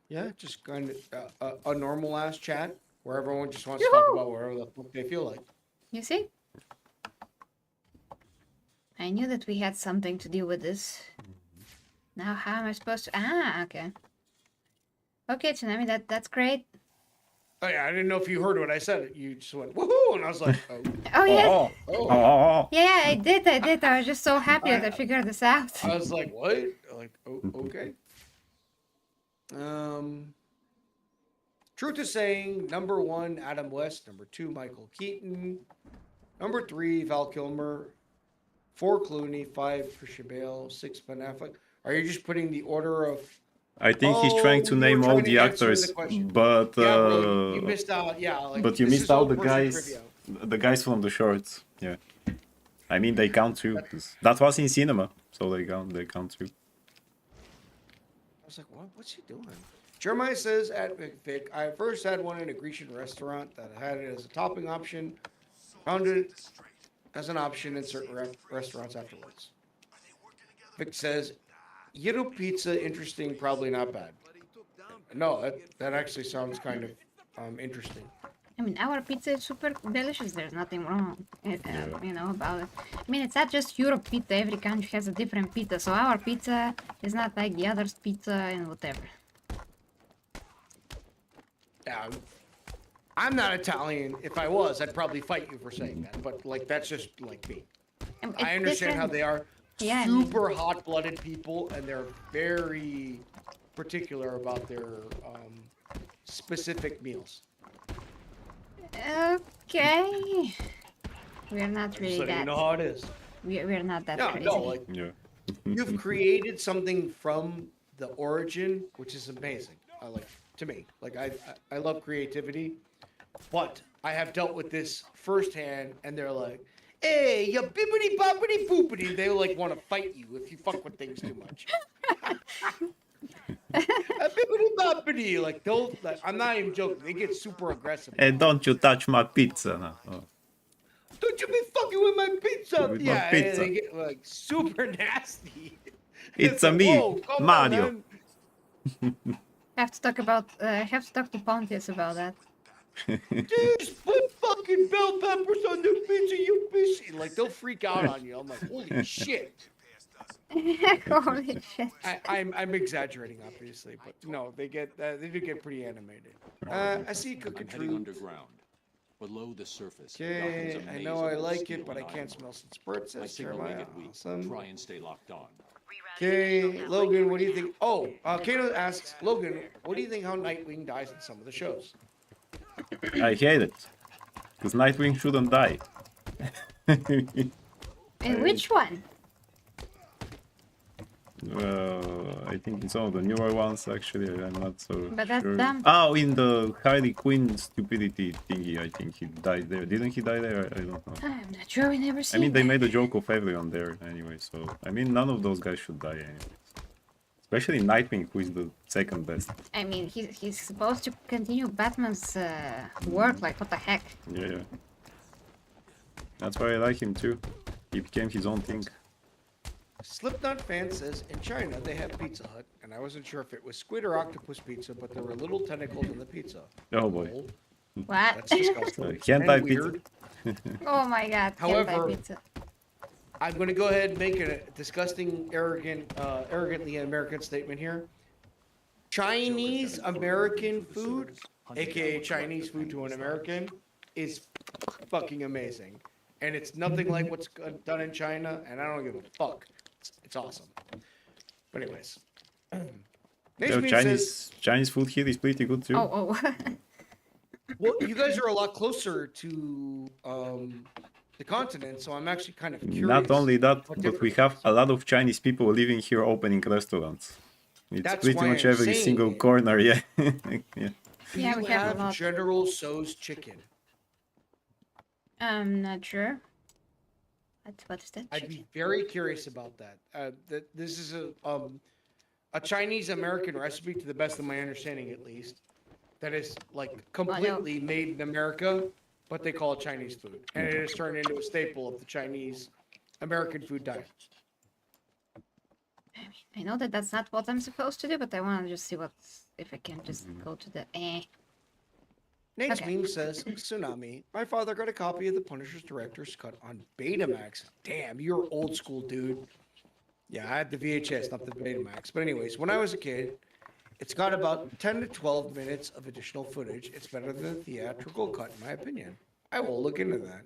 Yeah, just kind of a normal ass chat where everyone just wants to talk about whatever the fuck they feel like. You see? I knew that we had something to do with this. Now how am I supposed to... okay. Okay, Tsunami, that's great. Oh yeah, I didn't know if you heard what I said. You just went woohoo, and I was like, oh, Oh, yeah. Oh. Yeah, I did. I was just so happy that I figured this out. I was like, what? Like, oh, okay. Truth is saying, number 1, Adam West. Number 2, Michael Keaton. Number 3, Val Kilmer. 4, Clooney. 5, Christian Bale. 6, Ben Affleck. Are you just putting the order of... I think he's trying to name all the actors, but bro, you missed out. Yeah, like, but you this missed is all out the person guys from the shorts. Yeah, I mean they count too. That was in cinema, so they count too. I was like, what? What's he doing? Jeremiah says at Vic, I first had one in a Grecian restaurant that had it as a topping option. Found it as an option in certain restaurants afterwards. Vic says, Gyro pizza, interesting, probably not bad. No, that actually sounds kind of interesting. I mean, our pizza is super delicious. There's nothing wrong, about it. I mean, it's not just Europe pizza. Every country has a different pizza. So our pizza is not like the other's pizza and whatever. Yeah, I'm not Italian. If I was, I'd probably fight you for saying that. But, like, that's just, like, me. I understand how they are. Yeah, Super hot-blooded people, and they're very particular about their specific meals. Okay. We're not really So that. you know how it is. We're not that crazy. No, like Yeah. you've created something from the origin, which is amazing. To me, like I love creativity, but I have dealt with this firsthand, and they're like, "Hey, you bippity boppity boopity." They like want to fight you if you fuck with things too much. Bippity boppity, like they'll. Like, I'm not even joking. They get super aggressive. Hey, don't you touch my pizza! No. Oh. Don't you be fucking with my pizza? With my Yeah, pizza. they get like super nasty. It's like, me, whoa, come on, Mario. man. Have to talk to Pontius about that. Just put fucking bell peppers on the pizza, you bitch. Like they'll freak out on you. I'm like, holy shit. Holy shit. I'm exaggerating, obviously, but no, they do get pretty animated. I see Cookie I'm heading Truth. underground, below the surface. Okay, Gotham's a I maze know of I old like steel it, but I and can't iron. smell some spurt, My says signal may Jeremiah. get weak. Awesome. Try and stay locked on. Okay, Logan, what do you think? Oh, Kato asks, Logan, what do you think how Nightwing dies in some of the shows? I hate it. Because Nightwing shouldn't die. And which one? I think in some of the newer ones, actually, I'm not so But that's sure. dumb. Oh, in the Harley Quinn stupidity thingy, I think he died there. Didn't he die there? I don't know. I'm not sure. We never I seen mean, they that. made a joke of everyone there anyway, so... I mean, none of those guys should die anyway. Especially Nightwing, who is the second best. I mean, he's supposed to continue Batman's work. Like, what the heck? Yeah. That's why I like him too. He became his own thing. Slipknot fan says in China they have Pizza Hut, and I wasn't sure if it was squid or octopus pizza, but there were little tentacles in the pizza. Oh boy. What? That's disgusting. Hentai and pizza. weird. Oh my god. However, hentai pizza. I'm going to go ahead and make a disgusting, arrogantly American statement here. Chinese American food, aka Chinese food to an American, is fucking amazing. And it's nothing like what's done in China, and I don't give a fuck. It's awesome. But anyways. Yo, Chinese food here is pretty good too. Oh. Well, you guys are a lot closer to the continent, so I'm actually kind of curious. Not only that, what but we different- have a lot of Chinese people living here opening restaurants. It's That's pretty why much I'm every saying single it. corner, yeah. Yeah. Do Yeah, you we have a have lot. General Tso's chicken? I'm not sure. What is that? I'd chicken? be very curious about that. This is a Chinese American recipe, to the best of my understanding, at least, that is like completely made in America, but they call it Chinese food, and it has turned into a staple of the Chinese American food diet. I know that that's not what I'm supposed to do, but I want to just see if I can just go to the Next Okay. meme says, Tsunami, my father got a copy of the Punisher's director's cut on Betamax. Damn, you're old school, dude. Yeah, I had the VHS, not the Betamax. But anyways, when I was a kid, it's got about 10 to 12 minutes of additional footage. It's better than the theatrical cut, in my opinion. I will look into that.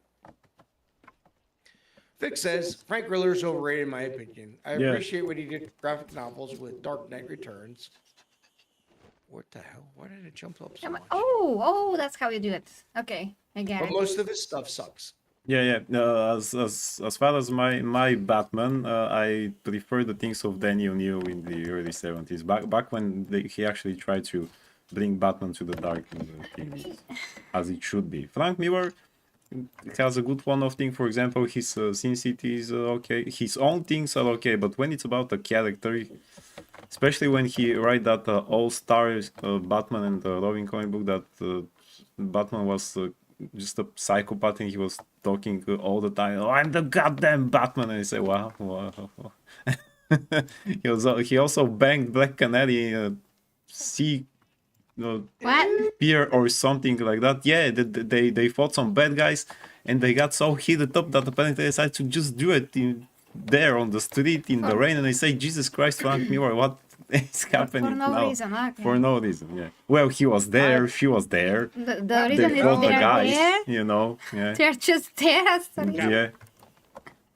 Vic says, Frank Riller's overrated, in my opinion. I Yeah. appreciate what he did with graphic novels with Dark Knight Returns. What the hell? Why did it jump up so much? Oh, that's how you do it. Okay, I get But it. most of his stuff sucks. Yeah. As far as my Batman, I prefer the things of Daniel New in the early 70s. Back when he actually tried to bring Batman to the dark in the things, as it should be. Frank Miller has a good one-off thing. For example, his Sin City is okay. His own things are okay, but when it's about a character, especially when he write that all-star Batman and Robin comic book, that Batman was just a psychopath and he was talking all the time, oh, I'm the goddamn Batman, and I say, wow. He also banged Black Canary sea What? pier or something like that. Yeah, they fought some bad guys and they got so heated up that apparently they decided to just do it there on the street in the rain, and I say, Jesus Christ, Frank Miller, what is happening For no now? reason, okay. For no reason, yeah. Well, he was there, she was there. The reason They is fought the they're guys, there. you know. Yeah. They're just there. That's the reason. Yeah.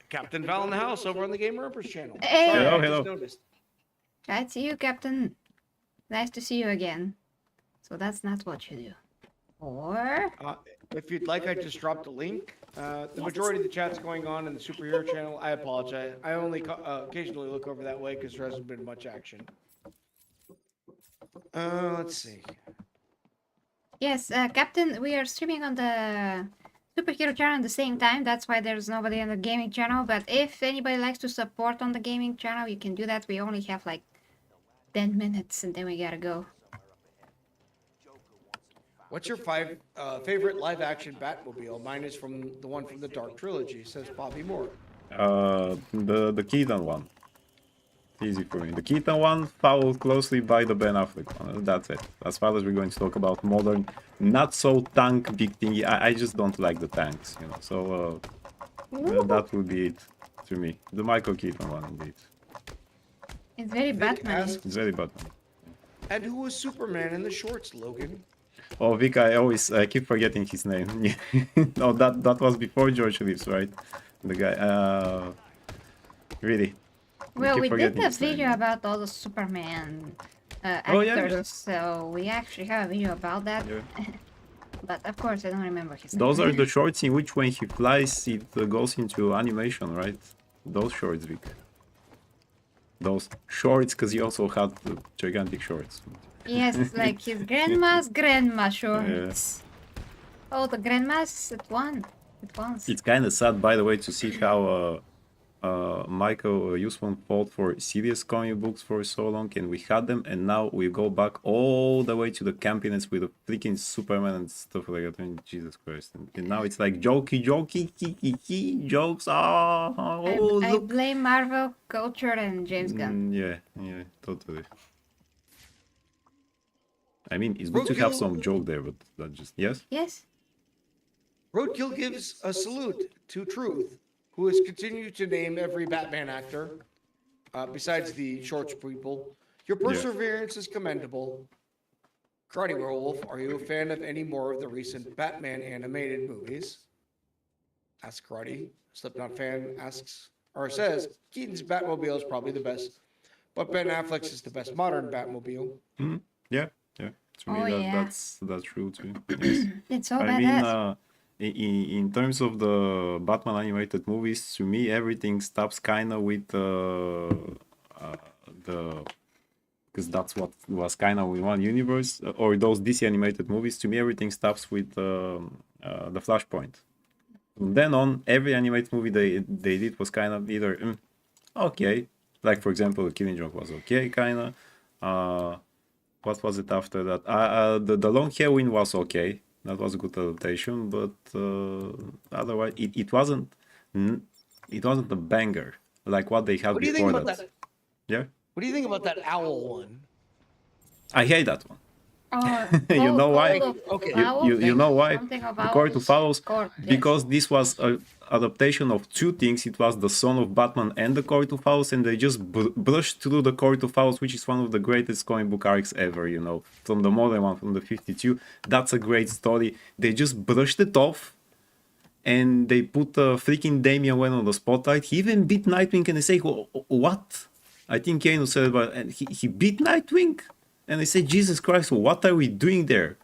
Captain Val in the house over on the Game Rumpers channel. Hey. Sorry, Hello, I just hello. noticed. That's you, Captain. Nice to see you again. So that's not what you do. Or If you'd like, I just dropped a link. The majority of the chat's going on in the superhero channel. I apologize. I only occasionally look over that way because there hasn't been much action. Let's see. yes, Captain, we are streaming on the superhero channel at the same time. That's why there's nobody on the gaming channel. But if anybody likes to support on the gaming channel, you can do that. We only have like 10 minutes and then we gotta go. What's your favorite live-action Batmobile? Mine is from the one from the Dark Trilogy, says Bobby Moore. The Keaton one. Easy for me. The Keaton one followed closely by the Ben Affleck one. That's it. As far as we're going to talk about modern, not so tank big thingy. I just don't like the tanks, you know. So that would be it to me. The Michael Keaton one, indeed. It's very Vic Batman. asks, It's very Batman. and who was Superman in the shorts, Logan? Oh, Vic, I keep forgetting his name. No, that was before George Reeves, right? The guy. Really, Well, keep we did forgetting a his name. video about all the Superman Oh, yeah, actors, yeah. so we actually have a video about that. Yeah. But of course, I don't remember his Those name. are the shorts in which when he flies, it goes into animation, right? Those shorts, Vic. Those shorts, because he also had the gigantic shorts. Yes, like his grandma's grandma shorts. Oh, the grandma's at once. It's kind of sad, by the way, to see how Michael Usman fought for serious comic books for so long, and we had them, and now we go back all the way to the campiness with the freaking Superman and stuff like that. I mean, Jesus Christ! And now it's like jokey, jokes. Oh, I look. blame Marvel culture and James Gunn. Yeah, totally. I mean, it's good to have Roadkill- some joke there, but that just yes. Yes. Roadkill gives a salute to Truth, who has continued to name every Batman actor, besides the shorts people. Your perseverance is commendable. Karate Werewolf, are you a fan of any more of the recent Batman animated movies? Asks Karate. Slipknot fan asks, or says, Keaton's Batmobile is probably the best, but Ben Affleck's is the best modern Batmobile. Yeah. To me, Oh, yeah. that's true too. Yes. It's so I badass. mean, in terms of the Batman animated movies, to me everything stops kind of with the because that's what was kind of in one universe or those DC animated movies. To me, everything stops with the Flashpoint. From then on, every animated movie they did was kind of either okay, like for example, the Killing Joke was okay, kind of. What was it after that? The Long Halloween was okay. That was a good adaptation, but otherwise, it wasn't a banger like what they had What do you think before about that. that? Yeah, What do you think about that owl one? I hate that one. Oh, You know why? Okay. You know why? Something The about Court of Owls, Court, yes. because this was a adaptation of two things. It was the Son of Batman and the Court of Owls, and they just brushed through the Court of Owls, which is one of the greatest comic book arcs ever. You know, from the modern one, from the 52. That's a great story. They just brushed it off. And they put freaking Damian Wayne on the spotlight. He even beat Nightwing, and they say, "What?" I think Kano said about, and he beat Nightwing, and they say, "Jesus Christ, what are we doing there?"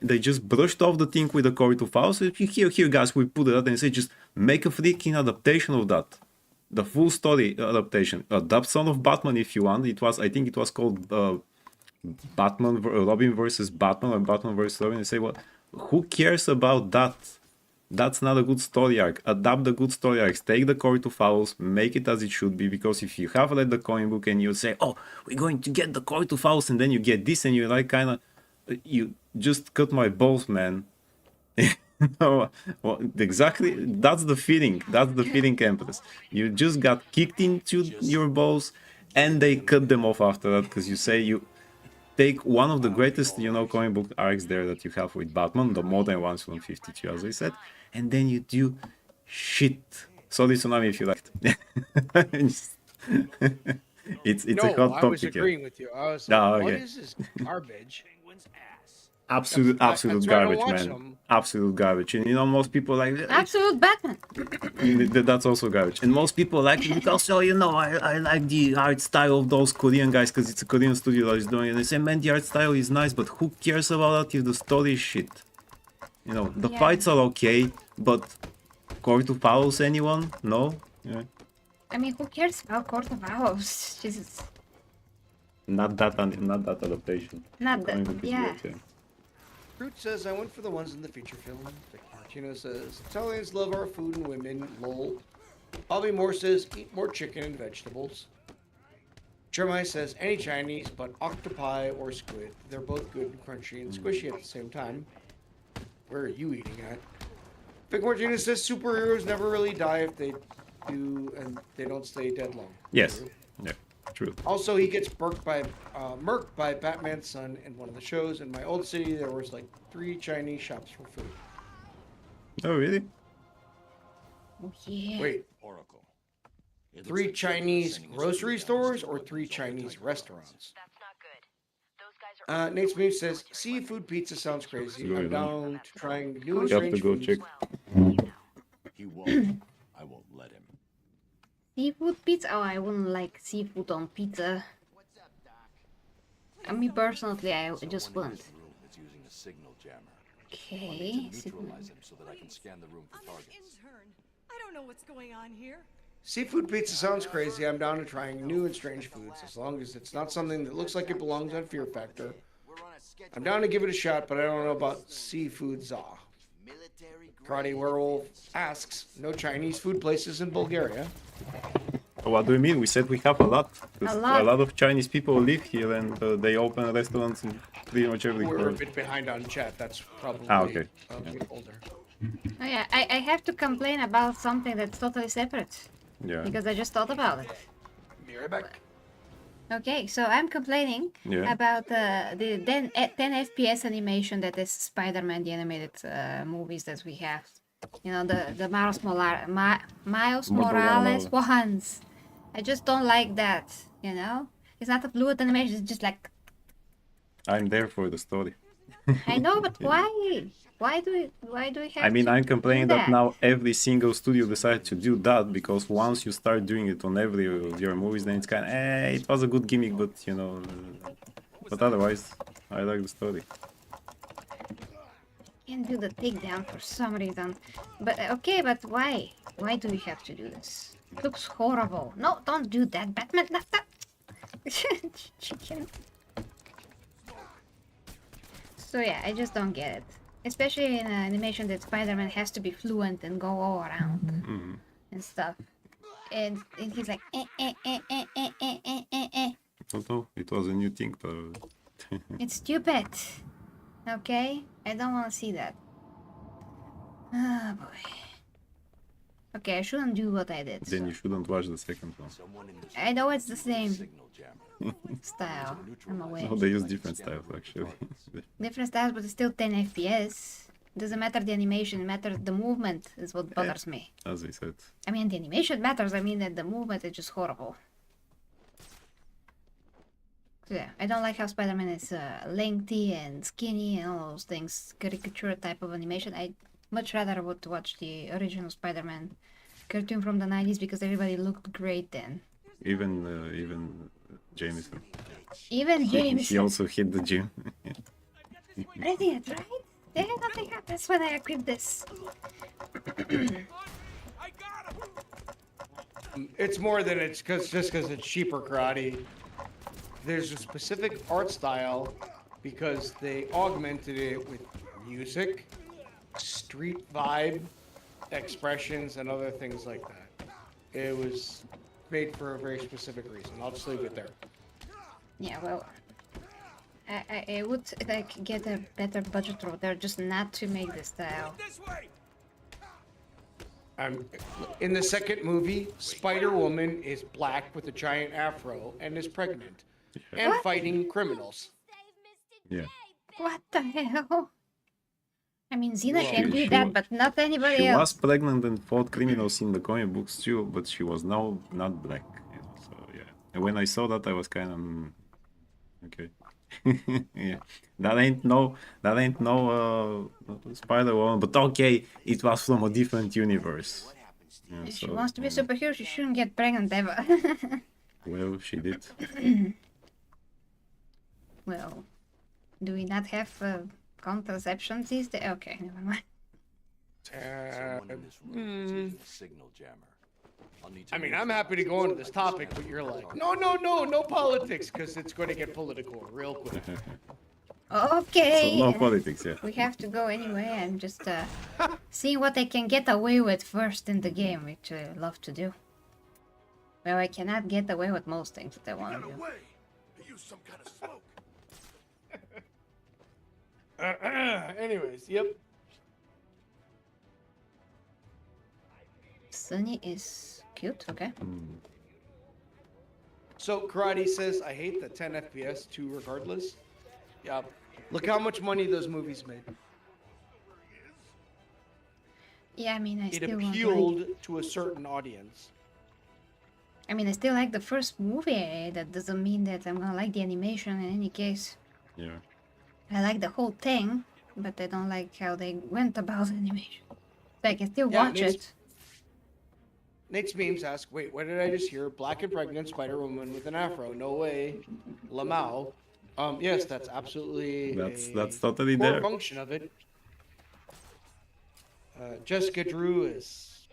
They just brushed off the thing with the Court of Owls. Here, guys, we put it out, and they say, "Just make a freaking adaptation of that, the full story adaptation. Adapt Son of Batman if you want." I think it was called Robin versus Batman, or Batman versus Robin. They say, "What? Who cares about that?" That's not a good story arc. Adapt the good story arcs. Take the Court of Owls, make it as it should be. Because if you have read the comic book and you say, "Oh, we're going to get the Court of Owls," and then you get this, and you're like, kind of, you just cut my balls, man. No, well, exactly. That's the feeling. That's the feeling, Empress. You just got kicked into your balls, and they cut them off after that because you say you take one of the greatest, comic book arcs there that you have with Batman, the modern ones from 52, as I said, and then you do shit. Sorry, Tsunami, if you liked. it's No, a hot I topic. was Yeah. agreeing with you. I was Ah, like, what okay. is this garbage? Absolute that's why I don't garbage, watch man. them. Absolute garbage. And most people like Absolute Batman. that's also garbage. And most people like it because, I like the art style of those Korean guys because it's a Korean studio that is doing it. And they say, man, the art style is nice, but who cares about that if the story is shit? The Yeah. fights are okay, but Court of Owls, anyone? No? Yeah. I mean, who cares about Court of Owls? Jesus. Not that adaptation. Not that- Comic book is yeah. great, Fruit says, I went for the ones in the feature film. Chino says, Italians love our food and women, lol. Bobby Moore says, eat more chicken and vegetables. Jeremiah says, any Chinese, but octopi or squid. They're both good and crunchy and squishy at the same time. Where are you eating at? Big Martinez says, superheroes never really die if they do, and they don't stay dead long. Yes. Yeah. True. Also, he gets murked by Batman's son in one of the shows. In my old city, there was like 3 Chinese shops for food. Oh, really? Oh, yeah. Wait, Oracle. It looks 3 like Chinese sending us grocery food stores down or the 3 street. Chinese restaurants? That's not good. Those guys are Nate Smith says, seafood pizza sounds crazy. Good, I'm huh? down to trying new and You have to strange go foods. check. He won't. I won't let him. Seafood pizza? Oh, I wouldn't like seafood on pizza. Me personally, I just wouldn't. Room that's using a signal jammer. Okay. Neutralize him so that I can scan the room for targets. Intern. I don't know what's going on here. Seafood pizza sounds crazy. I'm down to trying new and strange foods, as long as it's not something that looks like it belongs on Fear Factor. I'm down to give it a shot, but I don't know about seafood za. Karate Werewolf asks, no Chinese food places in Bulgaria. What do you mean? We said we have a lot. 'Cause A lot. A lot of Chinese people live here, and they open restaurants in pretty much every We're a corner. bit behind on chat. That's probably Okay. a bit older. Oh yeah, I have to complain about something that's totally separate. Yeah. Because I just thought about it. Be right back. Okay, so I'm complaining Yeah. about the 10 FPS animation that is Spider-Man, the animated movies that we have. You know, the Miles Morales ones. I just don't like that, you know? It's not a fluid animation, it's just like... I'm there for the story. I know, but why? Why do we have I mean, to I'm complaining do that now every single studio decided to do that, because once you start doing it on every of your movies, then it's kind of, it was a good gimmick, but you know, but otherwise, I like the story. Can't do the takedown for some reason. But okay, but why? Why do we have to do this? It looks horrible. No, don't do that, Batman. Not that. Chicken. So yeah, I just don't get it. Especially in animation that Spider-Man has to be fluent and go all around and stuff. And he's like, I don't know, it was a new thing. It's stupid. Okay? I don't want to see that. Oh boy. Okay, I shouldn't do what I did. Then you shouldn't watch the second one. Someone in this I know it's the same signal jammer. style. I'm aware. No, they use different styles actually. Different styles, but it's still 10 FPS. Doesn't matter the animation, it matters the movement is what bothers me. As I said. I mean, the animation matters, I mean that the movement is just horrible. So yeah, I don't like how Spider-Man is lengthy and skinny and all those things. Caricature type of animation. I much rather would watch the original Spider-Man cartoon from the 90s because everybody looked great then. Even Jameson. Even James. He also hit the gym. Ready it, right? Yeah, nothing happens when I equip this. It's more than it's just because it's cheaper karate. There's a specific art style because they augmented it with music, street vibe, expressions, and other things like that. It was made for a very specific reason. I'll just leave it there. Yeah, well, I would like get a better budget over there, just not to make this style. In the second movie, Spider-Woman is black with a giant afro and is pregnant and What? fighting criminals. Yeah. What the hell? I mean, Xena Well, can do she that, wa- but not anybody She else. was pregnant and fought criminals in the comic books too, but she was now not black. You know, so yeah. And when I saw that, I was kind of okay. Yeah, that ain't no Spider-Woman, but okay, it was from a different universe. Yeah, If she so, wants to be a superhero, she shouldn't get pregnant ever. well, she did. Well, do we not have contraception these days? Okay, never mind. Someone in this room is using a signal jammer. I'll need to I mean, I'm happy to go into this topic, but you're like, no politics, because it's going to get political real quick. Okay. So no politics, yeah. We have to go anyway. I'm just seeing what I can get away with first in the game, which I love to do. Well, I cannot get away with most things that I want to do. Anyways, yep. Sunny is cute, okay. So Karate says, I hate the 10 FPS too, regardless. Yeah. Look how much money those movies made. Yeah, I mean, I It still won't appealed like... to a certain audience. I mean, I still like the first movie. That doesn't mean that I'm gonna like the animation in any case. Yeah. I like the whole thing, but I don't like how they went about the animation. So I can still Yeah, watch it is- it. Nate's memes ask, wait, what did I just hear? Black and pregnant Spider-Woman with an afro. No way. Lamau. Yes, that's absolutely That's totally core there. function of it. Jessica Drew is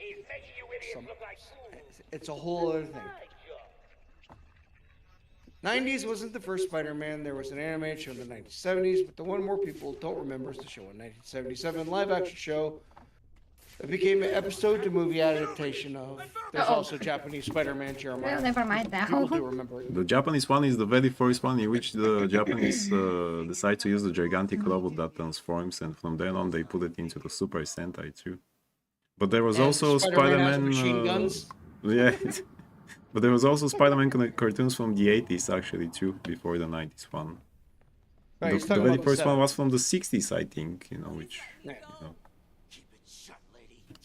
it's a whole other thing. 90s wasn't the first Spider-Man. There was an animated show in the 1970s, but the one more people don't remember is the show in 1977 live-action show. It became an episode to movie adaptation of. There's also Japanese Spider-Man Jeremiah. Well, never mind People now. do remember it. The Japanese one is the very first one in which the Japanese decide to use the gigantic robot that transforms, and from then on they put it into the Super Sentai too. But there was And also Spider-Man has Spider-Man. machine guns. Yeah, but there was also Spider-Man cartoons from the 80s actually too, before the 90s one. Right, he's The talking very about the first one 70s. was from the 60s, I think. You know, which. Yeah. You know,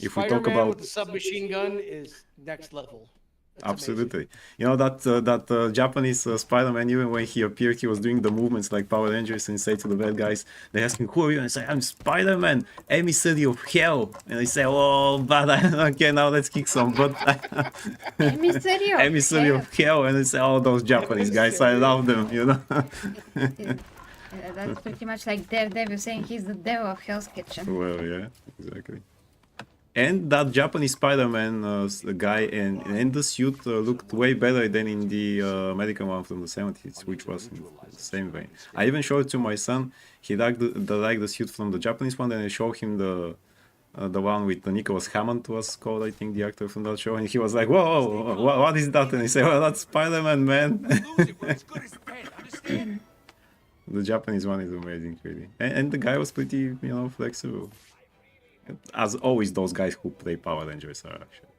if we Spider-Man talk about with the submachine gun is next level. That's absolutely, you know that Japanese Spider-Man, even when he appeared, he was doing the movements like Power Rangers and say to the bad guys, they ask him, "Who are you?" And I say, "I'm Spider-Man, emissary of hell." And they say, "Oh, but okay, now let's kick some butt." Emissary of Emissary hell. of hell, and they say, "Oh, those Japanese guys, I love them," you know. That's pretty much like Daredevil saying he's the devil of Hell's Kitchen. Well, yeah, exactly. And that Japanese Spider-Man guy and the suit looked way better than in the American one from the 70s, which was in the same vein. I even showed it to my son. He liked the suit from the Japanese one, and I showed him the one with Nicholas Hammond was called, I think, the actor from that show, and he was like, "Whoa, what is that?" And he said, "Well, that's Spider-Man, man." The Japanese one is amazing, really, and the guy was pretty, you know, flexible. As always, those guys who play Power Rangers are actually.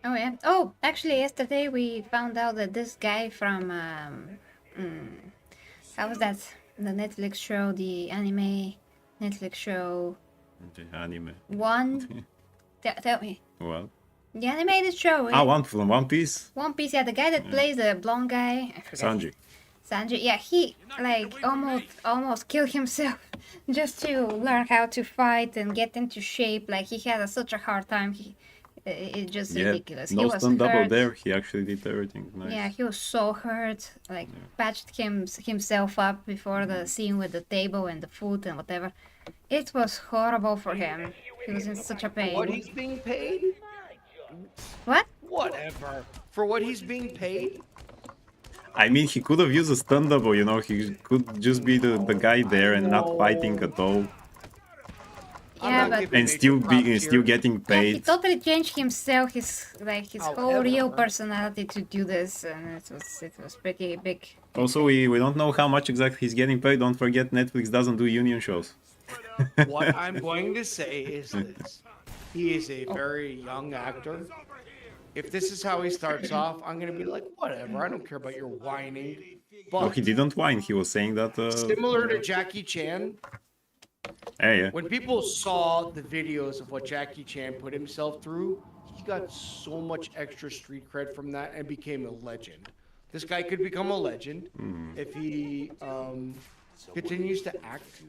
Oh yeah. Oh, actually, yesterday we found out that this guy from how was that? The Netflix show, the anime Netflix show. The anime. One. Tell me. Well. The animated show. One from One Piece. One Piece. Yeah, the guy that plays the blonde guy. I forget. Sanji. Sanji, yeah, he like almost killed himself just to learn how to fight and get into shape. Like he had such a hard time. It's just ridiculous. No He was stunt double hurt. there. He actually did everything. Nice. Yeah, he was so hurt. Like patched himself up before the scene with the table and the food and whatever. It was horrible for him. He was in such a pain. What he's being paid? What? Whatever. For what he's being paid? I mean, he could have used a stunt double, you know. He could just be the guy there and not fighting at all, Yeah, but and still getting yeah, he paid. totally changed himself, his whole However- real personality to do this, and it was pretty big. Also, we don't know how much exactly he's getting paid. Don't forget, Netflix doesn't do union shows. What I'm going to say is this. He is a very young actor. If this is how he starts off, I'm going to be like, whatever. I don't care about your whining. No, But he didn't whine. He was saying that. similar to Jackie Chan, Yeah. when people saw the videos of what Jackie Chan put himself through, he got so much extra street cred from that and became a legend. This guy could become a legend if he continues to act.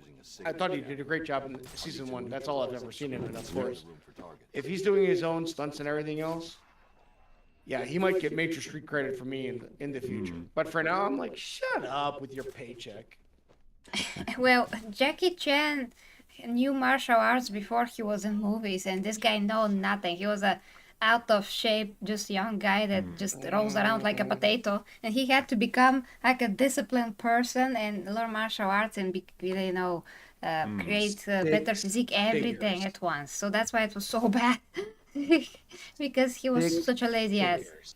I thought he did a great job in season 1. That's all I've ever seen him in, of course. If he's doing his own stunts and everything else, yeah, he might get major street credit from me in the future. But for now, I'm like, shut up with your paycheck. Well, Jackie Chan knew martial arts before he was in movies, and this guy know nothing. He was a out of shape, just young guy that just rolls around like a potato, and he had to become like a disciplined person and learn martial arts and be, you know, create better physique, everything figures. at once. So that's why it was so bad. Because he was Big such a lazy ass. figures.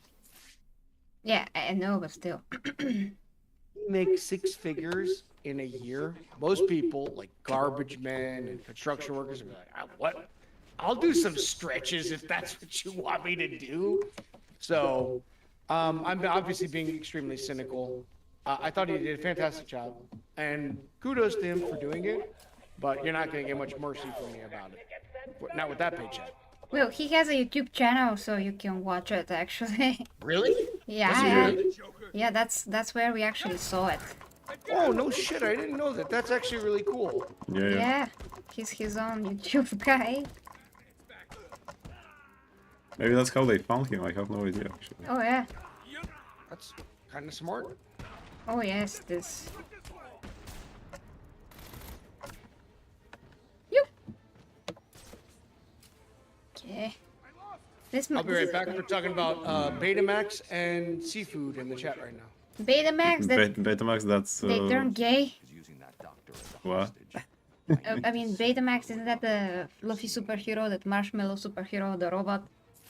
Yeah, I know, but still. He makes 6 figures in a year. Most people, like garbage men and construction workers, are like, what? I'll do some stretches if that's what you want me to do. So, I'm obviously being extremely cynical. I thought he did a fantastic job, and kudos to him for doing it. But you're not going to get much mercy from me about it. Not with that paycheck. Well, he has a YouTube channel, so you can watch it actually. Really? Yeah, Really? yeah, that's where we actually saw it. Oh no shit! I didn't know that. That's actually really cool. Yeah. Yeah, he's his own YouTube guy. Maybe that's how they found him. I have no idea actually. Oh yeah. That's kind of smart. Oh yes, this. You. Okay. This I'll be right back. We're talking about Betamax and seafood in the chat right now. Betamax. That Betamax, that's they turned gay. Using that doctor as a what? hostage. I mean, Betamax, isn't that the fluffy superhero, that marshmallow superhero, the robot?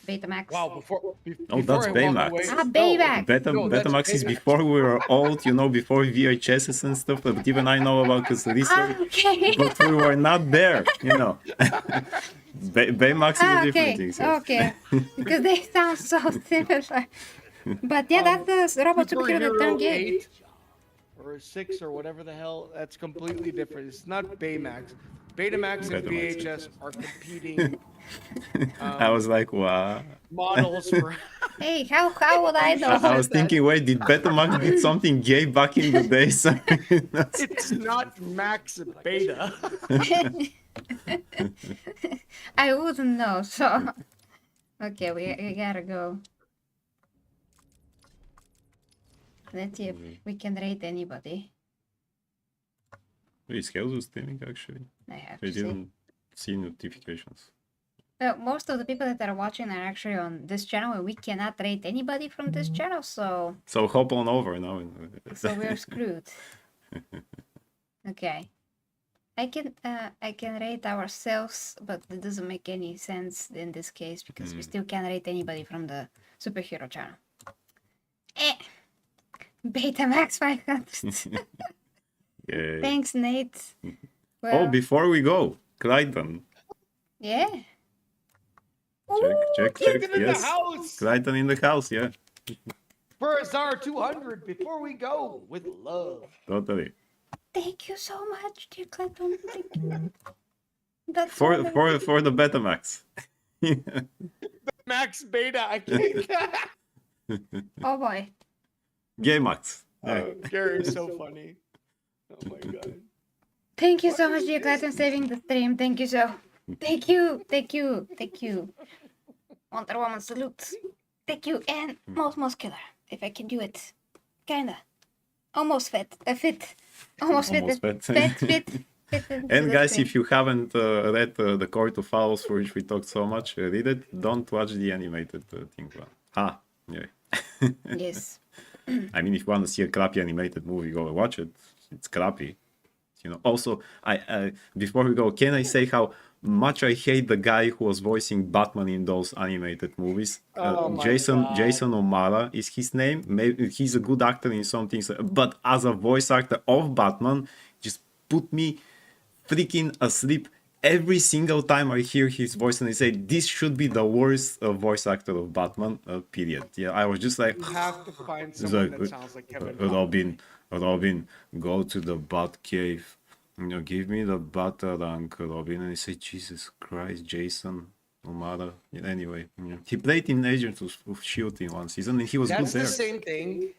Betamax. Wow, before Oh, that's I walk Baymax. away- Ah, Baymax. No, that's Betamax is Baymax. before we were old, you know, before VHSs and stuff. But even I know about because research. Ah, okay. But we were not there, you know. Baymax is a Ah, different okay. thing. Yes. Okay. Because they sound so similar. But yeah, that's the robot superhero that turned gay. 8 or 6 or whatever the hell, that's completely different. It's not Baymax. Betamax and Betamax. VHS are competing I was like, what? models for. Hey, how would I know? I was thinking, wait, did Betamax did something gay back in the day? So, It's not Max Beta. I wouldn't know, so. Okay, we gotta go. Let's see if we can rate anybody. Wait, Scales was streaming actually. I have I to see. didn't see notifications. Well, most of the people that are watching are actually on this channel, and we cannot rate anybody from this channel, so So hop on over now. we're screwed. Okay. I can rate ourselves, but it doesn't make any sense in this case because we still can't rate anybody from the superhero channel. Betamax 500. Yay. Thanks, Nate. Oh, Well, before we go, Clayton. yeah. Check. Get in Yes. the house Clayton in the house, yeah. for Azar 200 before we go with love. Totally. Thank you so much, dear Clayton. Thank you. That's For so very- for the Betamax. Max Beta, I can't. Oh boy. Gaymax. Yeah. Gary's so funny. Oh my god. Thank you so much, dear Clayton, saving the stream. Thank you so. Thank you. Wonder Woman salute. Thank you, and most muscular, if I can do it. Kinda. Almost fit. Almost Almost fit. fit. Fit into And the guys, stream. if you haven't read the Court of Owls, for which we talked so much, read it. Don't watch the animated thing. Yeah. Yes. I mean, if you want to see a crappy animated movie, go watch it. It's crappy. You know. Also, I before we go, can I say how much I hate the guy who was voicing Batman in those animated movies? Oh my God. Jason O'Mara is his name. Maybe he's a good actor in some things, but as a voice actor of Batman, just put me freaking asleep every single time I hear his voice, and I say this should be the worst voice actor of Batman. Period. Yeah, I was just like, You have to find it's someone like, that sounds like Kevin. Feige. Robin, go to the Bat Cave. You know, give me the Batarang, Robin. And I say, Jesus Christ, Jason O'Mara. Yeah, anyway, yeah. He played in Agents of S.H.I.E.L.D. in one season, and he was That's good the there. same thing.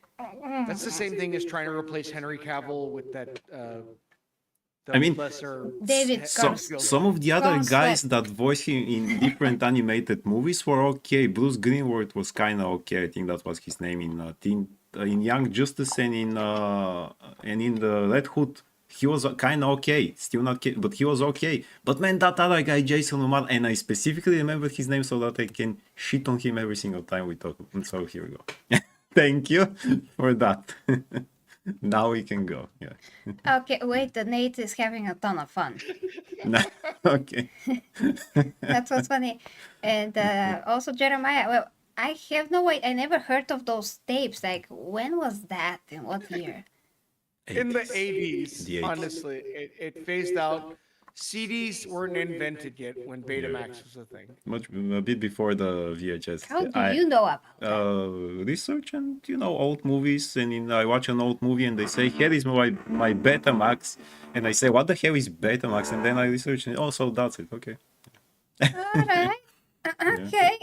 That's the same thing as trying to replace Henry Cavill with that. The I mean, lesser David Garfield. Some of the other Garfield. guys that voiced him in different animated movies were okay. Bruce Greenwood was kind of okay. I think that was his name in Young Justice and in the Red Hood. He was kind of okay. Still not, but he was okay. But man, that other guy, Jason O'Mara, and I specifically remember his name so that I can shit on him every single time we talk. So here we go. Thank you for that. Now we can go. Yeah. Okay, wait, the Nate is having a ton of fun. No, okay. That's what's funny. And also Jeremiah, well, I have no way, I never heard of those tapes. Like, when was that? In what year? In the 80s, The 80s. honestly, it phased out. CDs weren't invented yet when Betamax was a thing. A bit before the VHS. How do you know about that? Research and old movies, and I watch an old movie and they say here is my Betamax, and I say what the hell is Betamax, and then I research and so that's it. Okay. All right. Okay.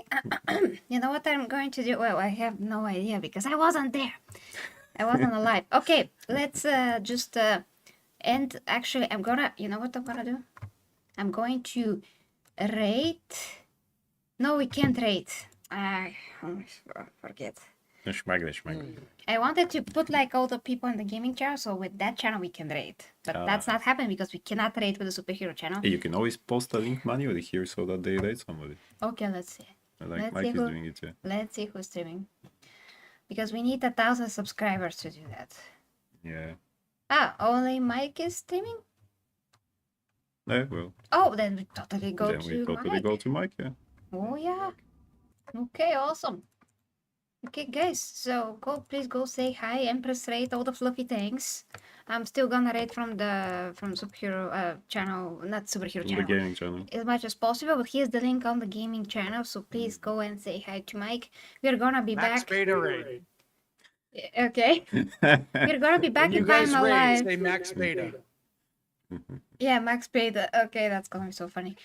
You know what I'm going to do? Well, I have no idea because I wasn't there. I wasn't alive. Okay, let's just end. Actually, you know what I'm gonna do? I'm going to rate. No, we can't rate. I almost forget. Schmaggle. I wanted to put like all the people in the gaming channel, so with that channel we can rate. But that's not happening because we cannot rate with the superhero channel. Hey, you can always post a link manually here so that they rate somebody. Okay, let's see. Like Let's Mike see is who- doing it, yeah. Let's see who's streaming. Because we need 1,000 subscribers to do that. Yeah. Ah, only Mike is streaming? Yeah, well, Oh, then we totally go then we to totally Mike. go to Mike, yeah. Oh yeah. Okay, awesome. Okay, guys, so please go say hi, Empress, rate all the fluffy things. I'm still gonna rate from superhero channel, not superhero The channel, gaming channel. as much as possible. But here's the link on the gaming channel, so please go and say hi to Mike. We're gonna be Max back. Beta raid. Okay, we're gonna be back When you if guys I'm raid, alive. say Max Beta. Yeah, Max paid. Okay, that's gonna be so funny.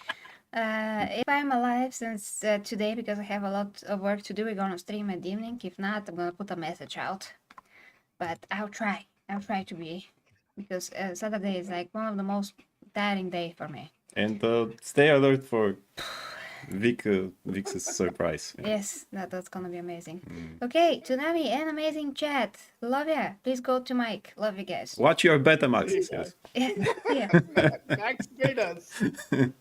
If I'm alive since today, because I have a lot of work to do, we're gonna stream at the evening. If not, I'm gonna put a message out. But I'll try. I'll try to be, because Saturday is like one of the most tiring day for me. And stay alert for Vix's surprise. Yeah. Yes, that's gonna be amazing. Okay, Tsunami and amazing chat. Love ya. Please go to Mike. Love you guys. Watch your Betamaxes, yes. Yeah. Max Betas.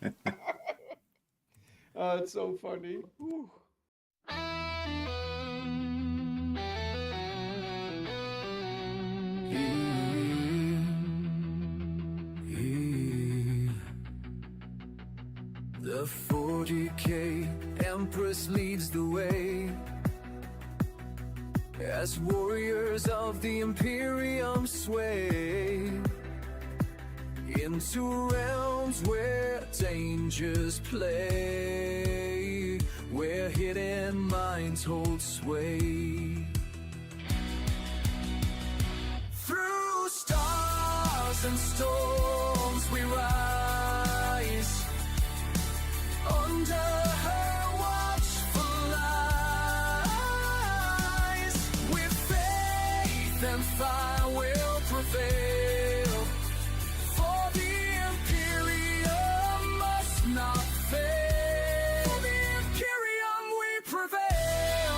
Oh, it's so funny. Whew. The 40K Empress leads the way as warriors of the imperium sway into realms where dangers play, where hidden minds hold sway. Through stars and storms we rise, under her watchful eyes, with faith and fire will prevail, for the imperium must not fail. For the imperium we prevail.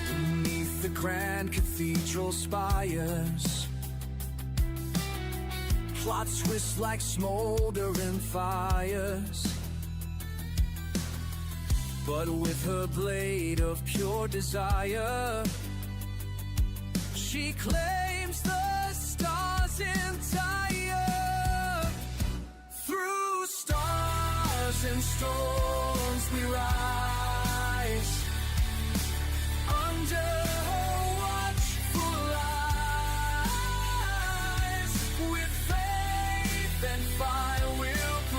Beneath the grand cathedral spires, plots twist like smoldering fires, but with her blade of pure desire, she claims the stars entire. Through stars and storms